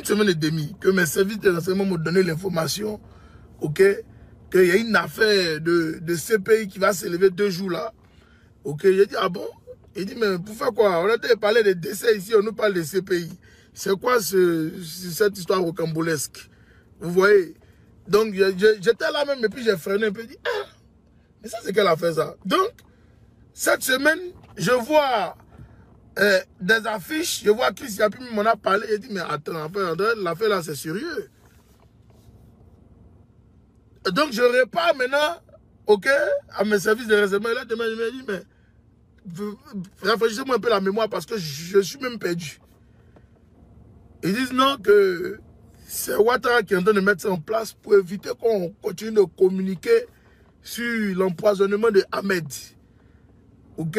Semaine et demie que mes services de renseignement m'ont donné l'information, ok, qu'il y a une affaire de CPI qui va s'élever 2 jours là. Ok, j'ai dit, ah bon? Il dit, mais pour faire quoi? On a parlé de décès ici, on nous parle de CPI. C'est quoi cette histoire rocambolesque? Vous voyez? Donc, j'étais là même et puis j'ai freiné un peu, dit, ah, mais ça c'est quelle affaire ça? Donc, cette semaine, je vois des affiches, je vois Chris Yapi m'en a parlé, il dit, mais attends, l'affaire là c'est sérieux. Donc je repars maintenant, ok, à mes services de renseignement, et là demain je me dis, mais rafraîchissez-moi un peu la mémoire parce que je suis même perdu. Ils disent non, que c'est Ouattara qui est en train de mettre ça en place pour éviter qu'on continue de communiquer sur l'empoisonnement de Ahmed. Ok?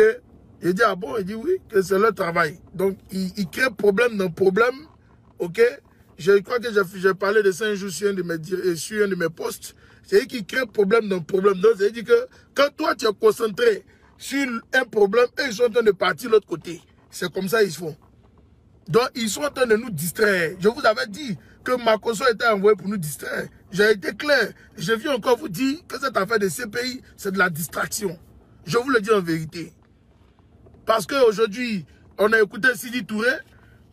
Il dit, ah bon, il dit oui, que c'est leur travail. Donc, il crée problème dans problème, ok? Je crois que j'ai parlé de ça un jour sur un de mes posts. C'est-à-dire qu'il crée problème dans problème. Donc, c'est-à-dire que quand toi, tu es concentré sur un problème, eux, ils sont en train de partir de l'autre côté. C'est comme ça qu'ils font. Donc, ils sont en train de nous distraire. Je vous avais dit que Makosso était envoyé pour nous distraire. J'ai été clair. Je viens encore vous dire que cette affaire de CPI, c'est de la distraction. Je vous le dis en vérité. Parce qu'aujourd'hui, on a écouté Sidi Touré,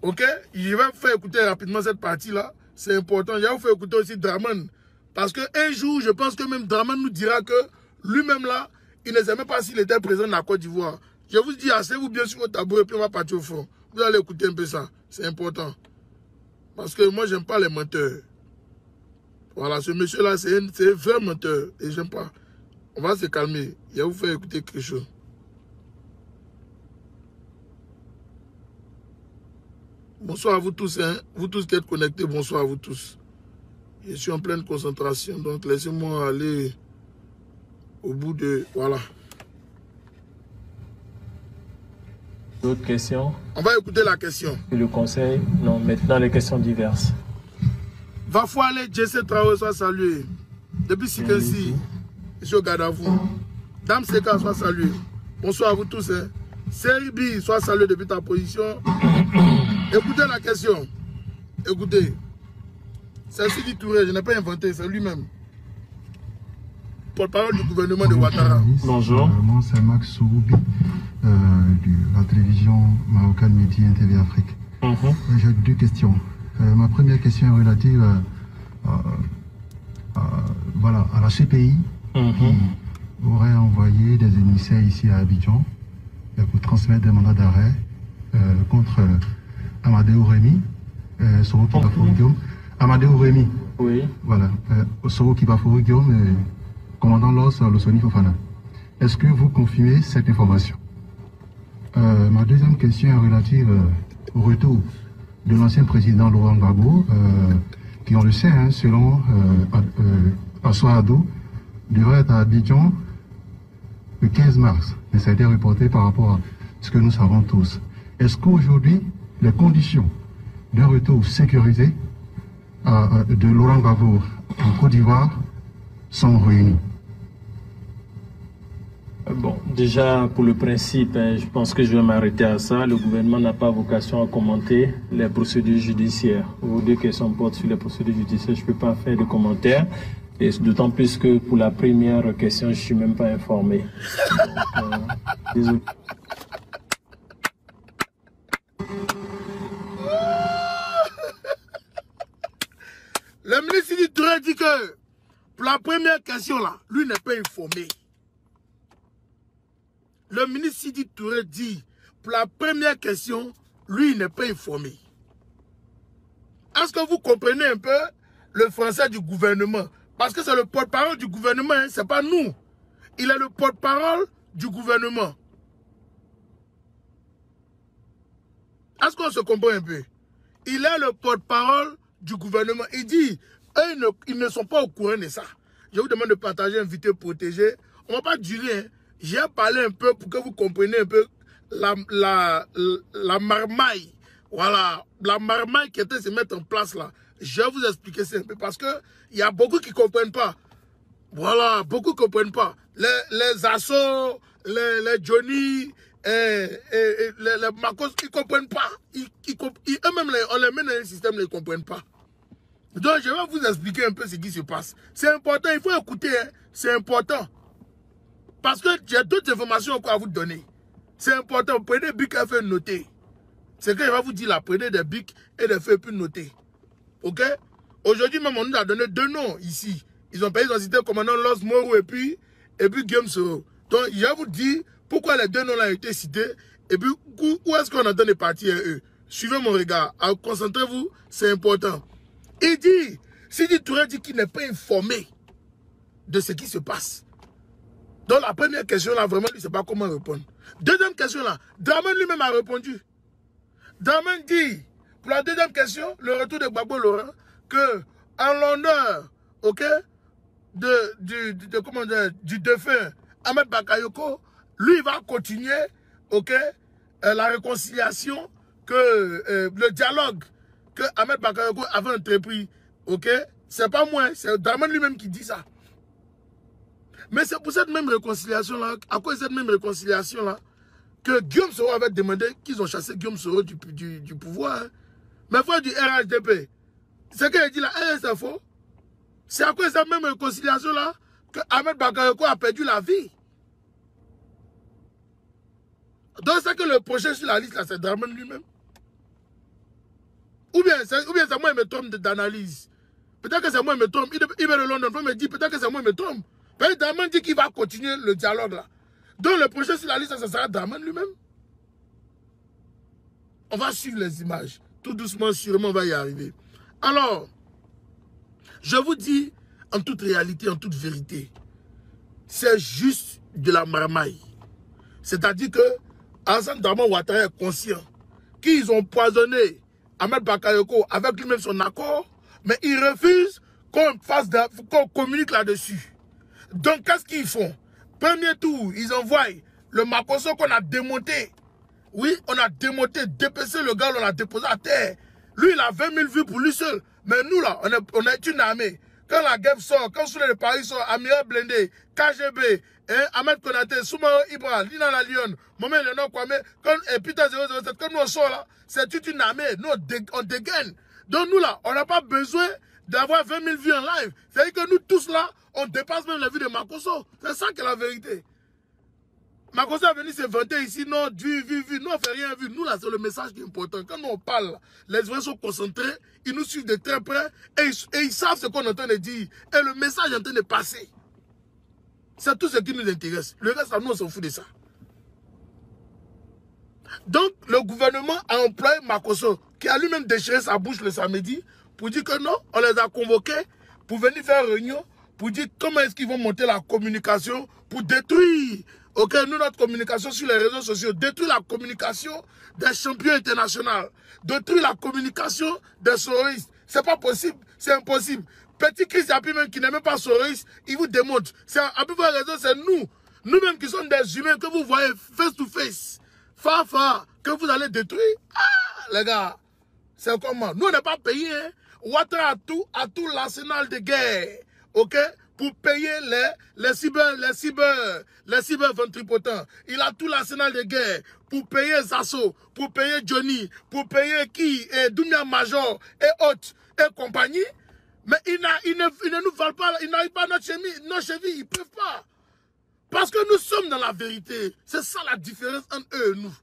ok? Je vais vous faire écouter rapidement cette partie-là. C'est important. Je vais vous faire écouter aussi Draman. Parce qu'un jour, je pense que même Draman nous dira que lui-même là, il ne sait même pas s'il était présent dans la Côte d'Ivoire. Je vous dis, asseyez-vous bien sur votre tabouret et puis on va partir au front. Vous allez écouter un peu ça. C'est important. Parce que moi, j'aime pas les menteurs. Voilà, ce monsieur-là, c'est un vrai menteur. Et j'aime pas. On va se calmer. Je vais vous faire écouter quelque chose. Bonsoir à vous tous, hein. Vous tous qui êtes connectés, bonsoir à vous tous. Je suis en pleine concentration, donc laissez-moi aller au bout de... Voilà. D'autres questions? On va écouter la question. Et le conseil? Non, maintenant les questions diverses. Va faut aller, Jesse Traoré soit salué. Depuis Sikensi, monsieur Gadavou. Dame Seka soit salué. Bonsoir à vous tous, hein. Seribi soit salué depuis ta position. Écoutez la question. Écoutez. C'est Sidi Touré, je n'ai pas inventé, c'est lui-même. Porte-parole du gouvernement de Ouattara. Bonjour. Moi, c'est Max Souroubi, de la télévision marocaine Midi TV Afrique. J'ai 2 questions. Ma première question est relative voilà, à la CPI qui aurait envoyé des émissaires ici à Abidjan pour transmettre des mandats d'arrêt contre Amadou Rémy, Soro Kibafouri Guillaume. Amadou Rémy. Oui. Voilà. Soro Kibafouri Guillaume, commandant l'OS, le Soni Fofana. Est-ce que vous confirmez cette information? Ma deuxième question est relative au retour de l'ancien président Laurent Gbagbo, qui, on le sait, hein, selon Assou Addo, devrait être à Abidjan le 15 mars. Mais ça a été reporté par rapport à ce que nous savons tous. Est-ce qu'aujourd'hui, les conditions d'un retour sécurisé de Laurent Gbagbo en Côte d'Ivoire sont réunies? Bon, déjà pour le principe, je pense que je vais m'arrêter à ça. Le gouvernement n'a pas vocation à commenter les procédures judiciaires. Vos 2 questions portent sur les procédures judiciaires, je ne peux pas faire de commentaires. Et d'autant plus que pour la première question, je ne suis même pas informé. Donc, désolé. Le ministre du Touré dit que pour la première question là, lui n'est pas informé. Le ministre Sidi Touré dit, pour la première question, lui, il n'est pas informé. Est-ce que vous comprenez un peu le français du gouvernement? Parce que c'est le porte-parole du gouvernement, hein, ce n'est pas nous. Il est le porte-parole du gouvernement. Est-ce qu'on se comprend un peu? Il est le porte-parole du gouvernement. Il dit, eux, ils ne sont pas au courant de ça. Je vous demande de partager, inviter, protéger. On ne va pas durer, hein. J'ai parlé un peu pour que vous compreniez un peu la marmaille, voilà, la marmaille qui était de se mettre en place là. Je vais vous expliquer ça un peu parce que il y a beaucoup qui ne comprennent pas. Voilà, beaucoup ne comprennent pas. Les assauts, les Johnny, les Marcos, ils ne comprennent pas. Eux-mêmes, on les met dans un système, ils ne comprennent pas. Donc, je vais vous expliquer un peu ce qui se passe. C'est important, il faut écouter, hein. C'est important. Parce que j'ai d'autres informations encore à vous donner. C'est important, prenez BIC et faites noter. C'est que je vais vous dire là, prenez des BIC et des feuilles puis noter. Ok? Aujourd'hui même, on nous a donné 2 noms ici. Ils ont cité le commandant Los Moro et puis Guillaume Soro. Donc, je vais vous dire pourquoi les 2 noms ont été cités et puis où est-ce qu'on entend les partis eux. Suivez mon regard. Concentrez-vous, c'est important. Il dit, Sidi Touré dit qu'il n'est pas informé de ce qui se passe. Donc, la première question là, vraiment, il ne sait pas comment répondre. Deuxième question là, Dramane lui-même a répondu. Dramane dit, pour la deuxième question, le retour de Gbagbo Laurent, que en l'honneur, ok, du défunt Ahmed Bakayoko, lui il va continuer, ok, la réconciliation, le dialogue que Ahmed Bakayoko avait entrepris, ok, c'est pas moi, c'est Dramane lui-même qui dit ça. Mais c'est pour cette même réconciliation-là, à cause de cette même réconciliation-là, que Guillaume Soro avait demandé qu'ils ont chassé Guillaume Soro du pouvoir. Hein. Mais frère du RHDP, ce qu'il dit là, c'est faux. C'est à cause de cette même réconciliation-là que Ahmed Bakayoko a perdu la vie. Donc c'est que le prochain sur la liste, là, c'est Dramane lui-même. Ou bien c'est moi qui me trompe d'analyse. Peut-être que c'est moi qui me trompe. Il va de London, il me dit peut-être que c'est moi qui me trompe. Dramane dit qu'il va continuer le dialogue là. Donc le prochain sur la liste, ça sera Dramane lui-même. On va suivre les images. Tout doucement, sûrement, on va y arriver. Alors, je vous dis, en toute réalité, en toute vérité, c'est juste de la marmaille. C'est-à-dire que Alassane Dramane Ouattara est conscient qu'ils ont poisonné Ahmed Bakayoko avec lui-même son accord, mais il refuse qu'on communique là-dessus. Donc, qu'est-ce qu'ils font? Premier tour, ils envoient le Makosso qu'on a démonté. Oui, on a démonté, dépecé le gars, on l'a déposé à terre. Lui, il a 20 000 vues pour lui seul. Mais nous, là, on est une armée. Quand la guerre sort, quand Souley de Paris sort, Amiral Blindé, KGB, Ahmed Konaté, Soumaro Ibra, Lina La Lyon, Mohamed Léonard Kwame, et Peter 007, quand nous on sort là, c'est toute une armée. Nous, on dégaine. Donc nous, là, on n'a pas besoin d'avoir 20 000 vues en live. C'est-à-dire que nous tous là, on dépasse même la vie de Makosso. C'est ça qui est la vérité. Makosso est venu se vanter ici, non, vu. Nous, on ne fait rien vu. Nous, là, c'est le message qui est important. Quand nous, on parle, les gens sont concentrés, ils nous suivent de très près et ils savent ce qu'on est en train de dire. Et le message est en train de passer. C'est tout ce qui nous intéresse. Le reste, nous, on s'en fout de ça. Donc, le gouvernement a employé Makosso, qui a lui-même déchiré sa bouche le samedi, pour dire que non, on les a convoqués pour venir faire réunion, pour dire comment est-ce qu'ils vont monter la communication, pour détruire, ok, nous, notre communication sur les réseaux sociaux, détruire la communication des champions internationaux, détruire la communication des sororistes. C'est pas possible, c'est impossible. Petit Chris Yapi même qui n'est même pas sororiste, il vous démontre. À peu près raison, c'est nous-mêmes qui sommes des humains que vous voyez face to face, fa, que vous allez détruire. Ah, les gars, c'est comment? Nous, on n'est pas payés, hein. Ouattara a tout l'arsenal de guerre, ok, pour payer les cyber ventripotents. Il a tout l'arsenal de guerre pour payer Zasso, pour payer Johnny, pour payer qui, et Dounia Major et autres et compagnie. Mais ils ne nous valent pas, ils n'arrivent pas à nos chevilles, ils ne peuvent pas. Parce que nous sommes dans la vérité. C'est ça la différence entre eux et nous.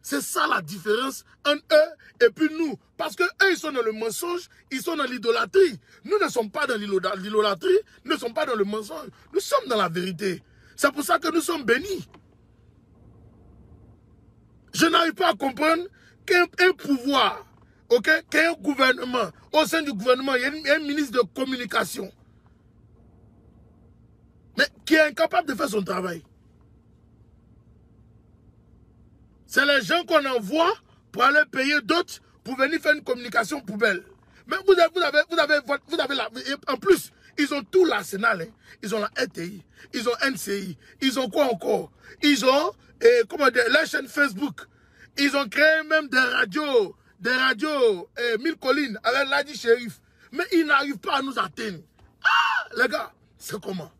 C'est ça la différence entre eux et puis nous. Parce que eux, ils sont dans le mensonge, ils sont dans l'idolâtrie. Nous ne sommes pas dans l'idolâtrie, nous ne sommes pas dans le mensonge. Nous sommes dans la vérité. C'est pour ça que nous sommes bénis. Je n'arrive pas à comprendre qu'un pouvoir, ok, qu'un gouvernement, au sein du gouvernement, il y a un ministre de communication, mais qui est incapable de faire son travail. C'est les gens qu'on envoie pour aller payer d'autres pour venir faire une communication poubelle. Mais vous avez en plus, Ils ont tout l'arsenal. Hein. Ils ont la RTI, ils ont NCI, ils ont quoi encore? Ils ont, comment dire, la chaîne Facebook. Ils ont créé même des radios, Mille Collines avec Ladi Shérif. Mais ils n'arrivent pas à nous atteindre. Ah, les gars, c'est comment?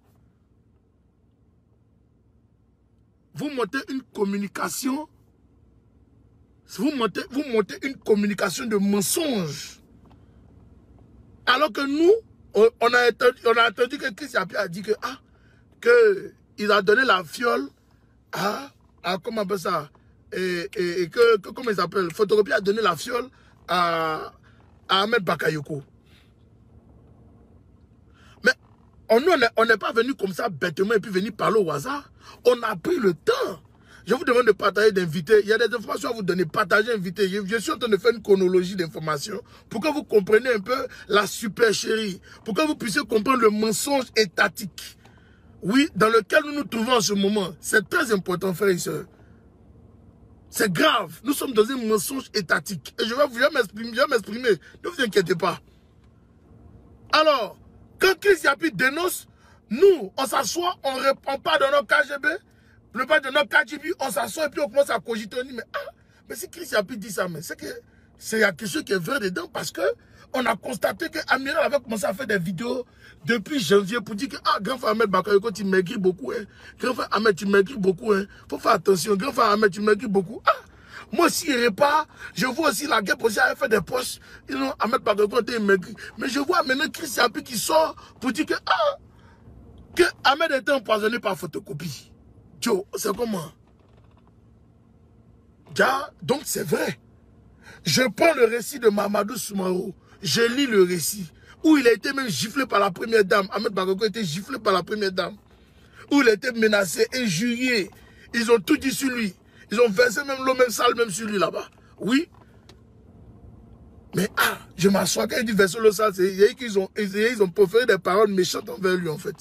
Vous montez une communication, vous montez une communication de mensonges. Alors que nous, on a entendu que Chris Yapie a dit que, il a donné la fiole à comment on appelle ça, comment il s'appelle, Photocopie a donné la fiole à Ahmed Bakayoko. Mais on n'est pas venu comme ça bêtement et puis venir parler au hasard. On a pris le temps. Je vous demande de partager, d'inviter. Il y a des informations à vous donner. Partagez, invitez. Je suis en train de faire une chronologie d'informations pour que vous compreniez un peu la supercherie. Pour que vous puissiez comprendre le mensonge étatique. Oui, dans lequel nous nous trouvons en ce moment. C'est très important, frères et sœurs. C'est grave. Nous sommes dans un mensonge étatique. Et je vais m'exprimer. Ne vous inquiétez pas. Alors, quand Chris Yapie dénonce, nous, on s'assoit, on ne répond pas dans notre KGB. Le pas de notre KGB, on s'assoit et puis on commence à cogiter. On dit, mais si Chris Yapie dit ça, mais c'est que il y a quelque chose qui est vrai dedans parce que on a constaté que Amiral avait commencé à faire des vidéos depuis janvier pour dire que grand frère Ahmed Bakayoko, tu maigris beaucoup. Hein. Grand frère Ahmed, tu maigris beaucoup. Hein. Faut faire attention. Grand frère Ahmed, tu maigris beaucoup. Moi aussi, il repart. Je vois aussi la guerre aussi avait fait des posts. Ahmed Bakayoko était maigri. Mais je vois maintenant Chris Yapie qui sort pour dire que Ahmed était empoisonné par photocopie. Joe, c'est comment? Donc c'est vrai. Je prends le récit de Mamadou Soumarou. Je lis le récit. Où il a été même giflé par la première dame. Ahmed Bakayoko a été giflé par la première dame. Où il a été menacé, injurié. Ils ont tout dit sur lui. Ils ont versé même l'eau même sale même sur lui là-bas. Oui. Mais je m'assois quand il dit verser l'eau sale, ils ont proféré des paroles méchantes envers lui en fait.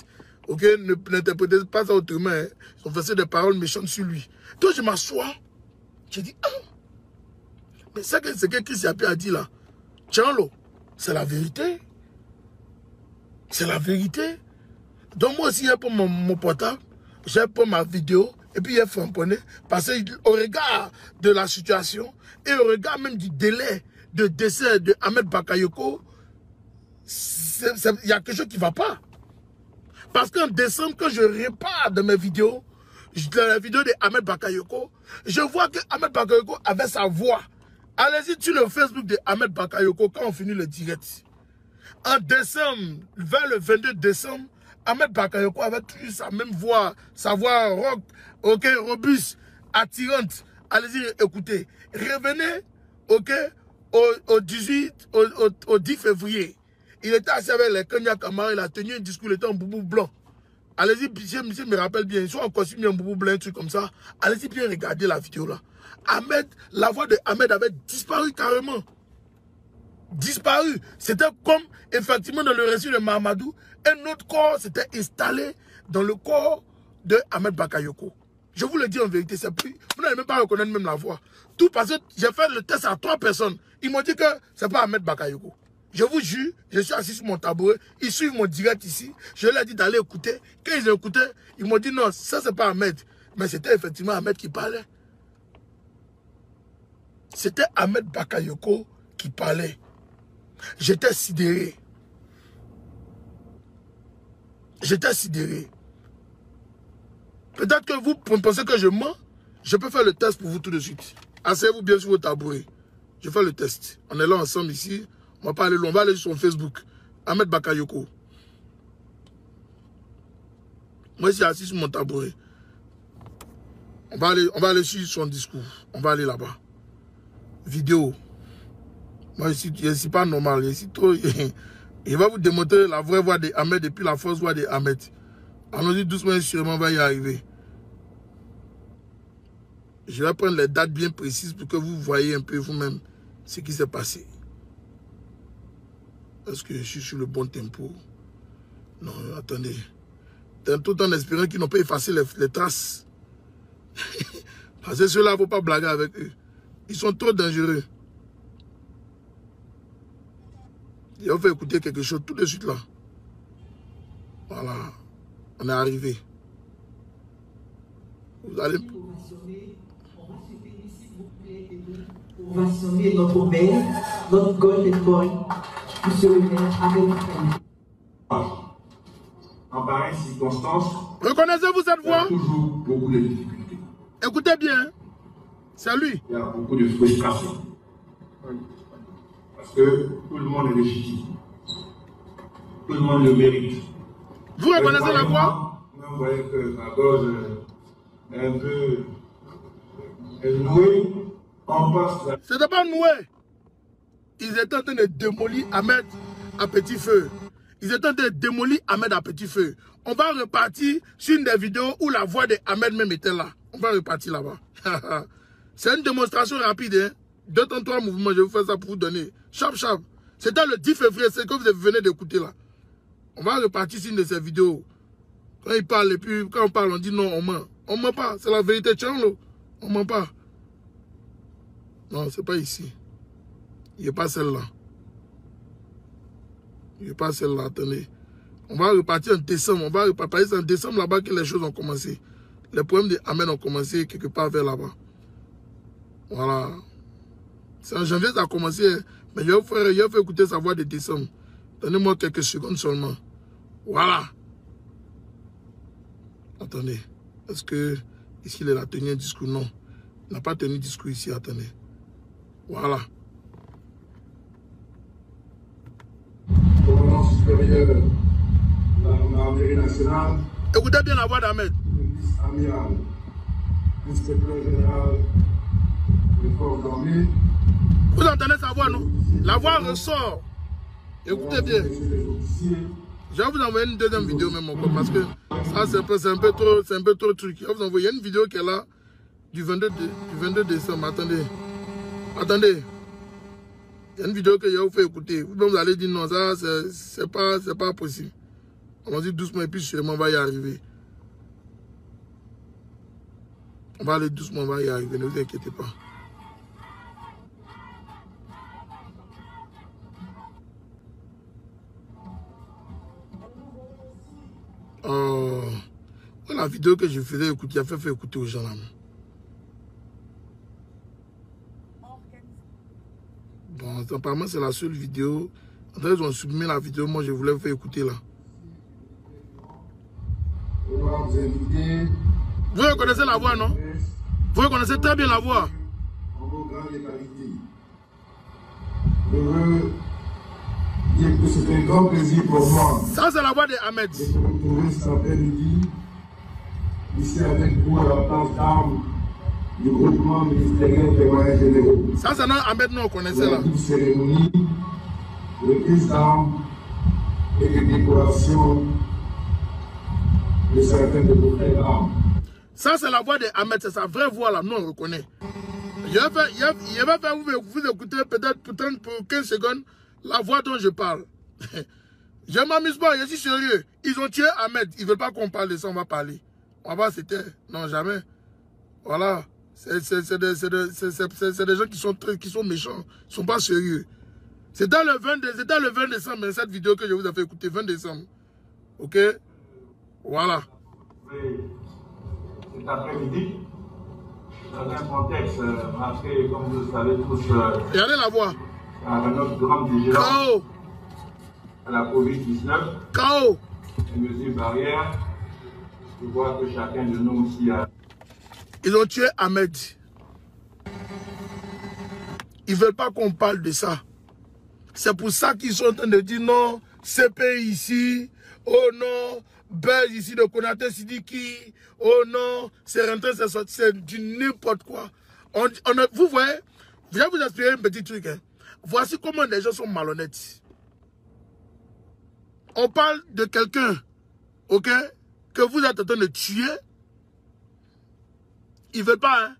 Ok, n'interprétez pas ça autrement. Hein. Ils ont versé des paroles méchantes sur lui. Donc je m'assois. Je dis, mais c'est que Chris Yapie a dit là. Tiens, c'est la vérité. C'est la vérité. Donc moi aussi, j'ai pris mon portable, j'ai pris ma vidéo, et puis j'ai framponné. Parce qu'au regard de la situation, et au regard même du délai de décès de Ahmed Bakayoko, il y a quelque chose qui ne va pas. Parce qu'en décembre, quand je répare de mes vidéos, de la vidéo de Ahmed Bakayoko, je vois que Ahmed Bakayoko avait sa voix. Allez-y sur le Facebook de Ahmed Bakayoko quand on finit le direct. En décembre, vers le 22 décembre, Ahmed Bakayoko avait toujours sa même voix, sa voix rock, ok, robuste, attirante. Allez-y, écoutez. Revenez, ok, au 10 février. Il était assis avec les Kenya Kamara, il a tenu un discours, il était en boubou blanc. Allez-y, monsieur me rappelle bien, soit en costume, en boubou blanc, un truc comme ça. Allez-y bien regarder la vidéo là. La voix de Ahmed avait disparu carrément. Disparu. C'était comme, effectivement, dans le récit de Mahamadou, un autre corps s'était installé dans le corps de Ahmed Bakayoko. Je vous le dis en vérité, c'est plus. Vous n'allez même pas reconnaître même la voix. Tout parce que j'ai fait le test à 3 personnes. Ils m'ont dit que c'est pas Ahmed Bakayoko. Je vous jure, je suis assis sur mon tabouret, ils suivent mon direct ici. Je leur ai dit d'aller écouter. Quand ils ont écouté, ils m'ont dit non, ça c'est pas Ahmed. Mais c'était effectivement Ahmed qui parlait. C'était Ahmed Bakayoko qui parlait. J'étais sidéré. J'étais sidéré. Peut-être que vous pensez que je mens. Je peux faire le test pour vous tout de suite. Asseyez-vous bien sur vos tabourets. Je fais le test. On est là ensemble ici. On va pas aller loin. On va aller sur son Facebook. Ahmed Bakayoko. Moi, je suis assis sur mon tabouret. On va aller sur son discours. On va aller là-bas. Vidéo. Moi, je ne suis pas normal. Je suis trop... Il va vous démontrer la vraie voix d'Ahmed et puis la fausse voix d'Ahmed. Allons-y doucement et sûrement, on va y arriver. Je vais prendre les dates bien précises pour que vous voyez un peu vous-même ce qui s'est passé. Est-ce que je suis sur le bon tempo? Non, attendez. Tout en espérant qu'ils n'ont pas effacé les traces. Parce que ceux-là, il ne faut pas blaguer avec eux. Ils sont trop dangereux. Et on va écouter quelque chose tout de suite là. Voilà. On est arrivé. Vous allez... On va sonner notre maire, notre golden boy, monsieur le maire, avec en pareille circonstance, reconnaissez-vous cette il y a voix? toujours beaucoup de difficultés. Écoutez bien. C'est lui. Il y a beaucoup de frustration. Parce que tout le monde est légitime. Tout le monde le mérite. Vous reconnaissez la voix? Vous voyez que ma gorge est un peu nouée. On passe. C'était pas noué. Ils étaient en train de démolir Ahmed à petit feu. Ils étaient en train de démolir Ahmed à petit feu. On va repartir sur une des vidéos où la voix de Ahmed même était là. On va repartir là-bas. C'est une démonstration rapide. Hein? 2 temps 3 mouvements, je vais vous faire ça pour vous donner. Chap, chap. C'était le 10 février, c'est que vous venez d'écouter là. On va repartir sur une de ces vidéos. Quand il parle, et puis quand on parle, on dit non, on ment. On ment pas. C'est la vérité, Tchanlo. On ment pas. Non, c'est pas ici. Il n'est pas celle-là. Il n'est pas celle-là, attendez. On va repartir en décembre. On va repartir, c'est en décembre là-bas que les choses ont commencé. Les problèmes d'Ahmed ont commencé quelque part vers là-bas. Voilà. C'est en janvier que ça a commencé. Mais je vais faire écouter sa voix de décembre. Donnez-moi quelques secondes seulement. Voilà. Attendez. Est-ce que ici il a tenu un discours? Non. Il n'a pas tenu discours ici. Attendez. Voilà. Commandant supérieur de l'armée nationale. Écoutez bien la voix d'Ahmed. Amiral, inspecteur général des forces armées. Vous entendez sa voix, non? La voix ressort. Écoutez bien. Je vais vous envoyer une deuxième vidéo même encore parce que ça c'est un peu trop truc. Je vais vous envoyer une vidéo qui est là du 22 décembre. Attendez. Attendez. Il y a une vidéo que je vais vous faire écouter. Vous allez dire non, ça c'est pas possible. On va dire doucement et puis sûrement on va y arriver. On va aller doucement, on va y arriver, ne vous inquiétez pas. La vidéo que je faisais écouter, j'ai fait écouter aux gens là. Bon, apparemment c'est la seule vidéo. En ils ont supprimé la vidéo, moi je voulais vous faire écouter là. Vous reconnaissez la voix, non? Vous reconnaissez très bien la voix. En vos grandes qualités. Je veux dire que c'est un grand plaisir pour moi. Ça, c'est la voix de Ahmed. De se retrouver cet après-midi, ici avec vous à la place d'armes du groupement ministériel des moyens généraux. Ça, c'est notre Ahmed, nous, on connaissait là. Une cérémonie de prise d'armes et de décoration de certains de vos frères d'armes. Ça, c'est la voix de Ahmed, c'est sa vraie voix là, nous on reconnaît. Je vais faire vous écouter peut-être pour 15 secondes la voix dont je parle. Je m'amuse pas, je suis sérieux. Ils ont tué Ahmed, ils ne veulent pas qu'on parle de ça, on va parler. On va se taire, non jamais. Voilà, c'est des gens qui sont méchants, ils ne sont pas sérieux. C'était le 20 décembre, cette vidéo que je vous ai fait écouter, 20 décembre. Ok? Voilà. Cet après-midi, dans un contexte marqué, comme vous le savez tous, regardez la voix. à notre grande vigilance KO. à la Covid-19, KO. les mesures barrières, je vois que chacun de nous aussi a... Ils ont tué Ahmed. Ils ne veulent pas qu'on parle de ça. C'est pour ça qu'ils sont en train de dire non, CP ici, oh non, Belge ici de Konaté Sidiki, oh non, c'est rentré, c'est sorti, c'est du n'importe quoi. Vous voyez, je vais vous expliquer un petit truc. Hein. Voici comment les gens sont malhonnêtes. On parle de quelqu'un, ok, que vous êtes en train de tuer. Ils ne veulent pas, hein.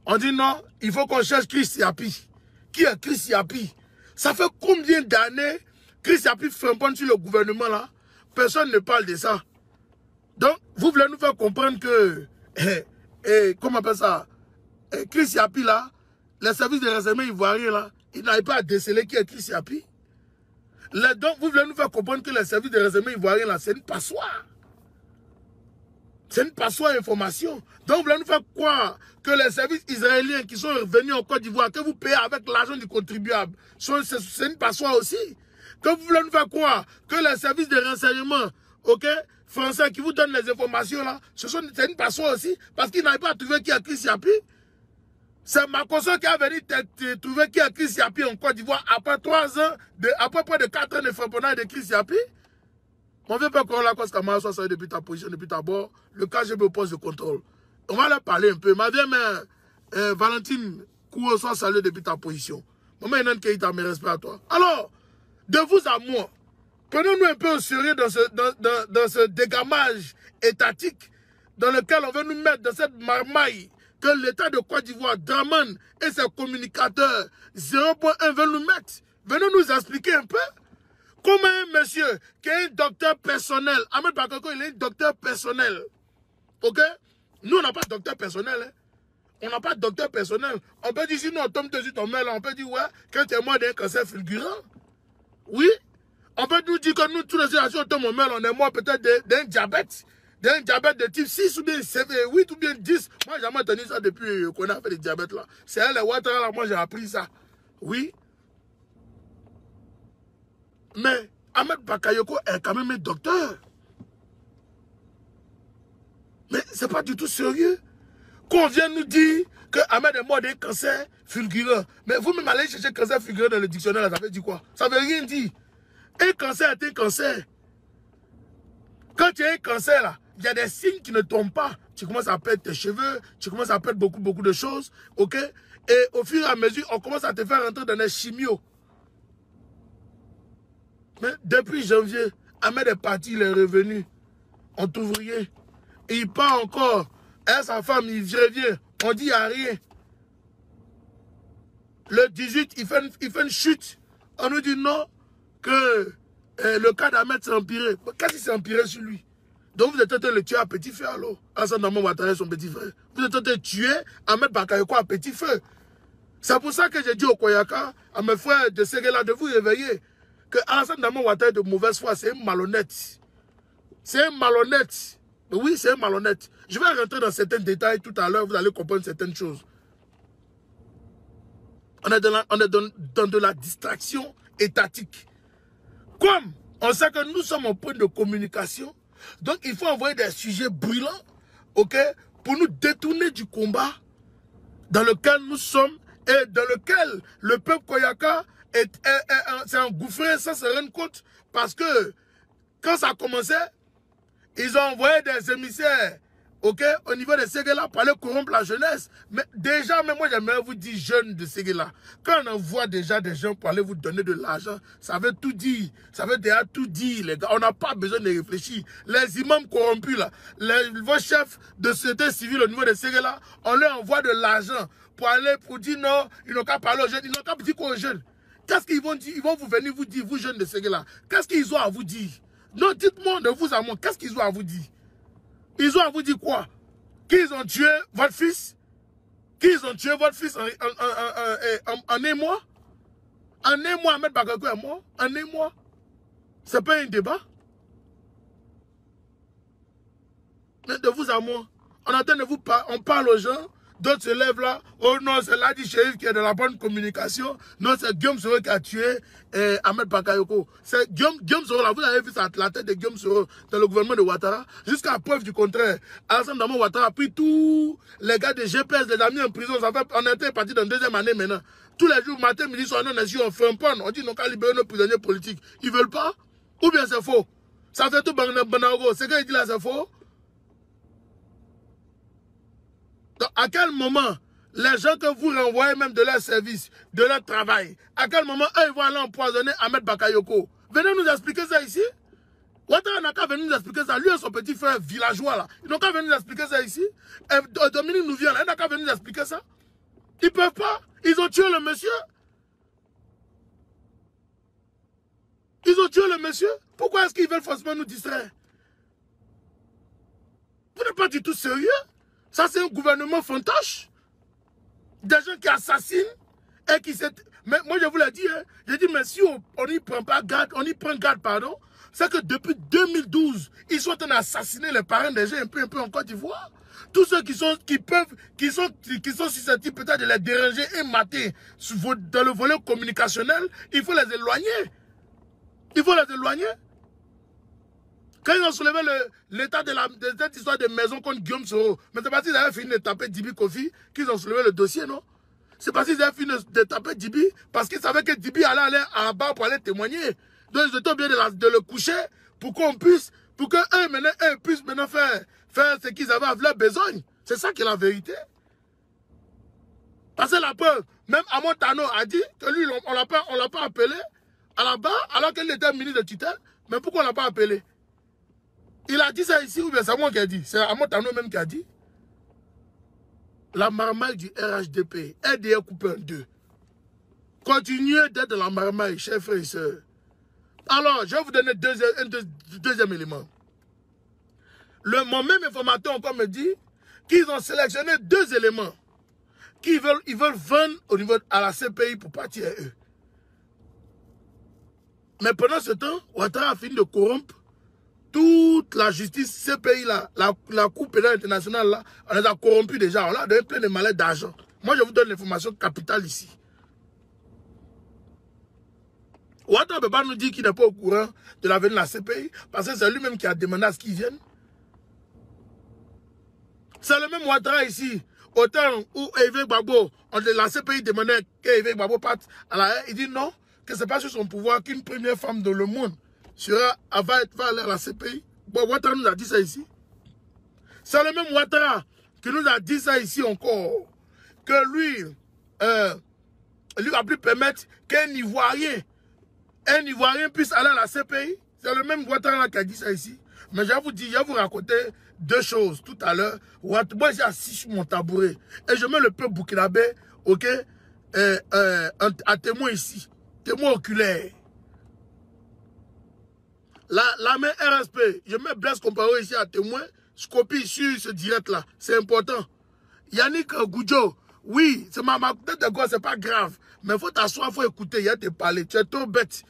On dit non, il faut qu'on cherche Chris Yapi. Qui est Chris Yapi? Ça fait combien d'années Chris Yapi fait un point sur le gouvernement là? Personne ne parle de ça. Donc, vous voulez nous faire comprendre que, comment on appelle ça? Chris Yapi là, les services de renseignement ivoiriens là, ils n'arrivent pas à déceler qui est Chris Yapi. Donc, vous voulez nous faire comprendre que les services de renseignement ivoiriens, là, c'est une passoire. C'est une passoire information. Donc, vous voulez nous faire croire que les services israéliens qui sont revenus en Côte d'Ivoire, que vous payez avec l'argent du contribuable, c'est une passoire aussi. Que vous voulez nous faire croire que les services de renseignement, ok, français qui vous donnent les informations là, c'est une passoire aussi, parce qu'ils n'avaient pas trouvé qui a Chris Yapi. C'est Makosso qui a venu trouver qui a Chris Yapi en Côte d'Ivoire après 3 ans, après près de 4 ans de frapponnage de Chris Yapi. On ne veut pas qu'on la cause Kamara soit sorti depuis ta position, depuis ta bord. Le KGB au poste de contrôle. On va leur parler un peu. Ma vieille mère, Valentine Kouo soit saluée depuis ta position. Maman Enan Keita, mes respects à toi. Alors, de vous à moi, prenons-nous un peu au sérieux dans ce dégamage étatique dans lequel on veut nous mettre dans cette marmaille que l'État de Côte d'Ivoire, Draman et ses communicateurs 0.1 veulent nous mettre. Venez nous expliquer un peu. Comment un monsieur qui est un docteur personnel, Ahmed Bakayoko, il est un docteur personnel. Ok? Nous, on n'a pas de docteur personnel. Hein? On n'a pas de docteur personnel. On peut dire, si nous, on tombe dessus ton mail, on peut dire, ouais, quand tu es mort d'un cancer fulgurant. Oui. On peut nous dire que nous, tous les gens, si on tombe au mail, on est mort peut-être d'un diabète. D'un diabète de type 6 ou bien 8 ou bien 10. Moi, j'ai jamais entendu ça depuis qu'on a fait le diabète là. C'est elle, les Ouattara, là, moi, j'ai appris ça. Oui. Mais Ahmed Bakayoko est quand même un docteur. Mais c'est pas du tout sérieux. Qu'on vienne nous dire que Ahmed est mort d'un cancer fulgurant. Mais vous-même allez chercher cancer fulgurant dans le dictionnaire, ça veut dire quoi? Ça veut rien dire. Un cancer est un cancer. Quand tu as un cancer là, il y a des signes qui ne tombent pas. Tu commences à perdre tes cheveux, tu commences à perdre beaucoup de choses. Ok? Et au fur et à mesure, on commence à te faire rentrer dans les chimios. Mais depuis janvier, Ahmed est parti, il est revenu en ouvrier. Il part encore. Et sa femme, il revient. On dit il n'y a rien. Le 18, il fait une chute. On nous dit non, que le cas d'Ahmed s'est empiré. Qu'est-ce qui s'est empiré sur lui? Donc vous êtes en train de le tuer à petit feu alors. Alassane Dramane Ouattara, son petit frère. Vous êtes en train de tuer Ahmed Bakayoko à petit feu. C'est pour ça que j'ai dit au Koyaka, à mes frères de Séguéla, de vous réveiller. Que Alassane Dramane Ouattara est de mauvaise foi, c'est un malhonnête. C'est un malhonnête. Oui, c'est un malhonnête. Je vais rentrer dans certains détails tout à l'heure, vous allez comprendre certaines choses. On est dans de la distraction étatique. Comme on sait que nous sommes en point de communication, donc il faut envoyer des sujets brûlants, ok, pour nous détourner du combat dans lequel nous sommes et dans lequel le peuple Koyaka s'est engouffré sans se rendre compte, parce que quand ça a commencé, ils ont envoyé des émissaires, ok, au niveau de Séguéla pour aller corrompre la jeunesse. Mais déjà, même moi j'aimerais vous dire, jeunes de Séguéla, quand on envoie déjà des gens pour aller vous donner de l'argent, ça veut tout dire, ça veut déjà tout dire, les gars. On n'a pas besoin de réfléchir. Les imams corrompus là, vos chefs de société civile au niveau de Séguéla, on leur envoie de l'argent pour aller, pour dire non, ils n'ont qu'à parler aux jeunes, ils n'ont qu'à dire quoi aux jeunes. Qu'est-ce qu'ils vont dire? Ils vont vous venir vous dire, vous jeunes de Séguéla, qu'est-ce qu'ils ont à vous dire? Non, dites-moi de vous à moi, qu'est-ce qu'ils ont à vous dire? Ils ont à vous dire quoi? Qu'ils ont tué votre fils? Qu'ils ont tué votre fils en un mois? En un mois, Ahmed Bakayoko est mort? En un mois? C'est pas un débat? Mais de vous à moi, on entend de vous on parle aux gens, d'autres se lèvent là, oh non, c'est Ladi Chérif qui est dans la bonne communication, non, c'est Guillaume Soro qui a tué Ahmed Bakayoko. C'est Guillaume Soro là, vous avez vu la tête de Guillaume Soro dans le gouvernement de Ouattara, jusqu'à preuve du contraire. Alassane Dramane Ouattara a pris tous les gars de GPS, les a mis en prison, ça fait, on était parti dans la deuxième année maintenant. Tous les jours, matin, midi, soir, on fait un pan, on dit non qu'à libérer nos prisonniers politiques. Ils veulent pas? Ou bien c'est faux? Ça fait tout Banago, c'est qu'il dit là, c'est faux? Donc, à quel moment les gens que vous renvoyez même de leur service, de leur travail, à quel moment eux ils vont aller empoisonner Ahmed Bakayoko? Venez nous expliquer ça ici. Ouattara n'a qu'à venir nous expliquer ça. Lui et son petit frère villageois là, ils n'ont qu'à venir nous expliquer ça ici. Et Dominique nous vient là, il n'a qu'à venir nous expliquer ça. Ils ne peuvent pas. Ils ont tué le monsieur. Ils ont tué le monsieur. Pourquoi est-ce qu'ils veulent forcément nous distraire? Vous n'êtes pas du tout sérieux? Ça, c'est un gouvernement fantoche. Des gens qui assassinent Et qui s'est... Mais moi, je vous l'ai dit, hein, j'ai dit, mais si on n'y prend pas garde, on y prend garde, pardon, c'est que depuis 2012, ils sont en train d'assassiner les parents des gens un peu en Côte d'Ivoire. Tous ceux qui sont susceptibles peut-être de les déranger et mater dans le volet communicationnel, il faut les éloigner. Il faut les éloigner. Quand ils ont soulevé l'état de cette histoire de maison contre Guillaume Soro, mais c'est parce qu'ils avaient fini de taper Dibi Kofi qu'ils ont soulevé le dossier, non? C'est parce qu'ils avaient fini de taper Dibi, parce qu'ils savaient que Dibi allait aller à bas pour aller témoigner. Donc ils étaient obligés de le coucher pour qu'on puisse, pour qu'eux puissent maintenant faire ce qu'ils avaient à leur besogne. C'est ça qui est la vérité. Parce que la preuve, même Amon Tano a dit que lui, on l'a pas appelé à la barre alors qu'il était ministre de tutelle. Mais pourquoi on l'a pas appelé? Il a dit ça ici ou bien c'est moi qui a dit? C'est Amon Tano même qui a dit. La marmaille du RHDP est déjà coupée en deux. Continuez d'être la marmaille, chers frères et sœurs. Alors, je vais vous donner un deuxième élément. Mon même informateur encore me dit qu'ils ont sélectionné 2 éléments qu'ils veulent vendre au niveau à la CPI pour partir à eux. Mais pendant ce temps, Ouattara a fini de corrompre toute la justice CPI là, la Cour pénale internationale là, on les a corrompus déjà, on leur a donné plein de malaises d'argent. Moi, je vous donne l'information capitale ici. Ouattara ne peut pas nous dire qu'il n'est pas au courant de l'avenir de la CPI, parce que c'est lui-même qui a demandé à ce qu'ils viennent. C'est le même Ouattara ici, au temps où Hervé Gbagbo, la CPI demandait qu'Hervé Gbagbo parte à la haie, il dit non, que ce n'est pas sur son pouvoir qu'une première femme dans le monde va aller à la CPI. Bon, Ouattara nous a dit ça ici. C'est le même Ouattara qui nous a dit ça ici encore. Que lui va plus permettre qu'un Ivoirien puisse aller à la CPI. C'est le même Ouattara qui a dit ça ici. Mais je vais vous raconter 2 choses tout à l'heure. Moi, j'ai assis sur mon tabouret. Et je mets le peuple burkinabé, ok, à témoin ici. Témoin oculaire. La main RSP, je mets Blaise Compaoré ici à témoin. Je copie sur ce direct-là. C'est important. Yannick Goudjo, oui, c'est ma tête de gosse, c'est pas grave. Mais il faut t'asseoir, il faut écouter, il y a te parler. Tu es trop bête.